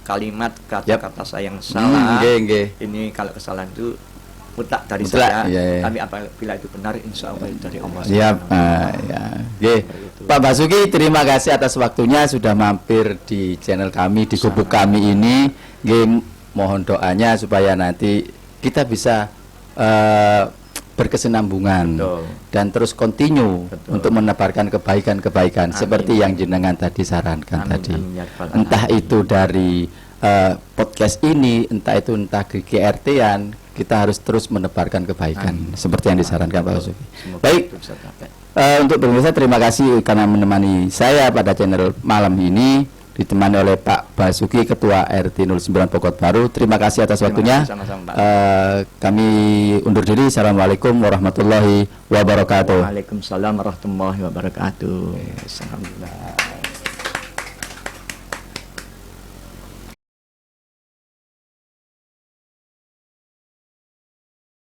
kalimat kata-kata saya yang salah. Ini kalau kesalahan itu mutlak dari saya. Tapi apabila itu benar, insya Allah dari Allah. Siap. Pak Basuki, terima kasih atas waktunya sudah mampir di channel kami, di gubuk kami ini. Mohon doanya supaya nanti kita bisa berkesinambungan dan terus continue untuk menebarkan kebaikan-kebaikan seperti yang jenengan tadi sarankan tadi. Entah itu dari podcast ini, entah GRT-an, kita harus terus menebarkan kebaikan seperti yang disarankan Pak Basuki. Baik, untuk pemirsa terima kasih karena menemani saya pada channel malam ini, ditemani oleh Pak Basuki, Ketua RT 09 Pokot Baru. Terima kasih atas waktunya. Kami undur diri. Assalamualaikum warahmatullahi wabarakatuh. Waalaikumsalam warahmatullahi wabarakatuh. Alhamdulillah.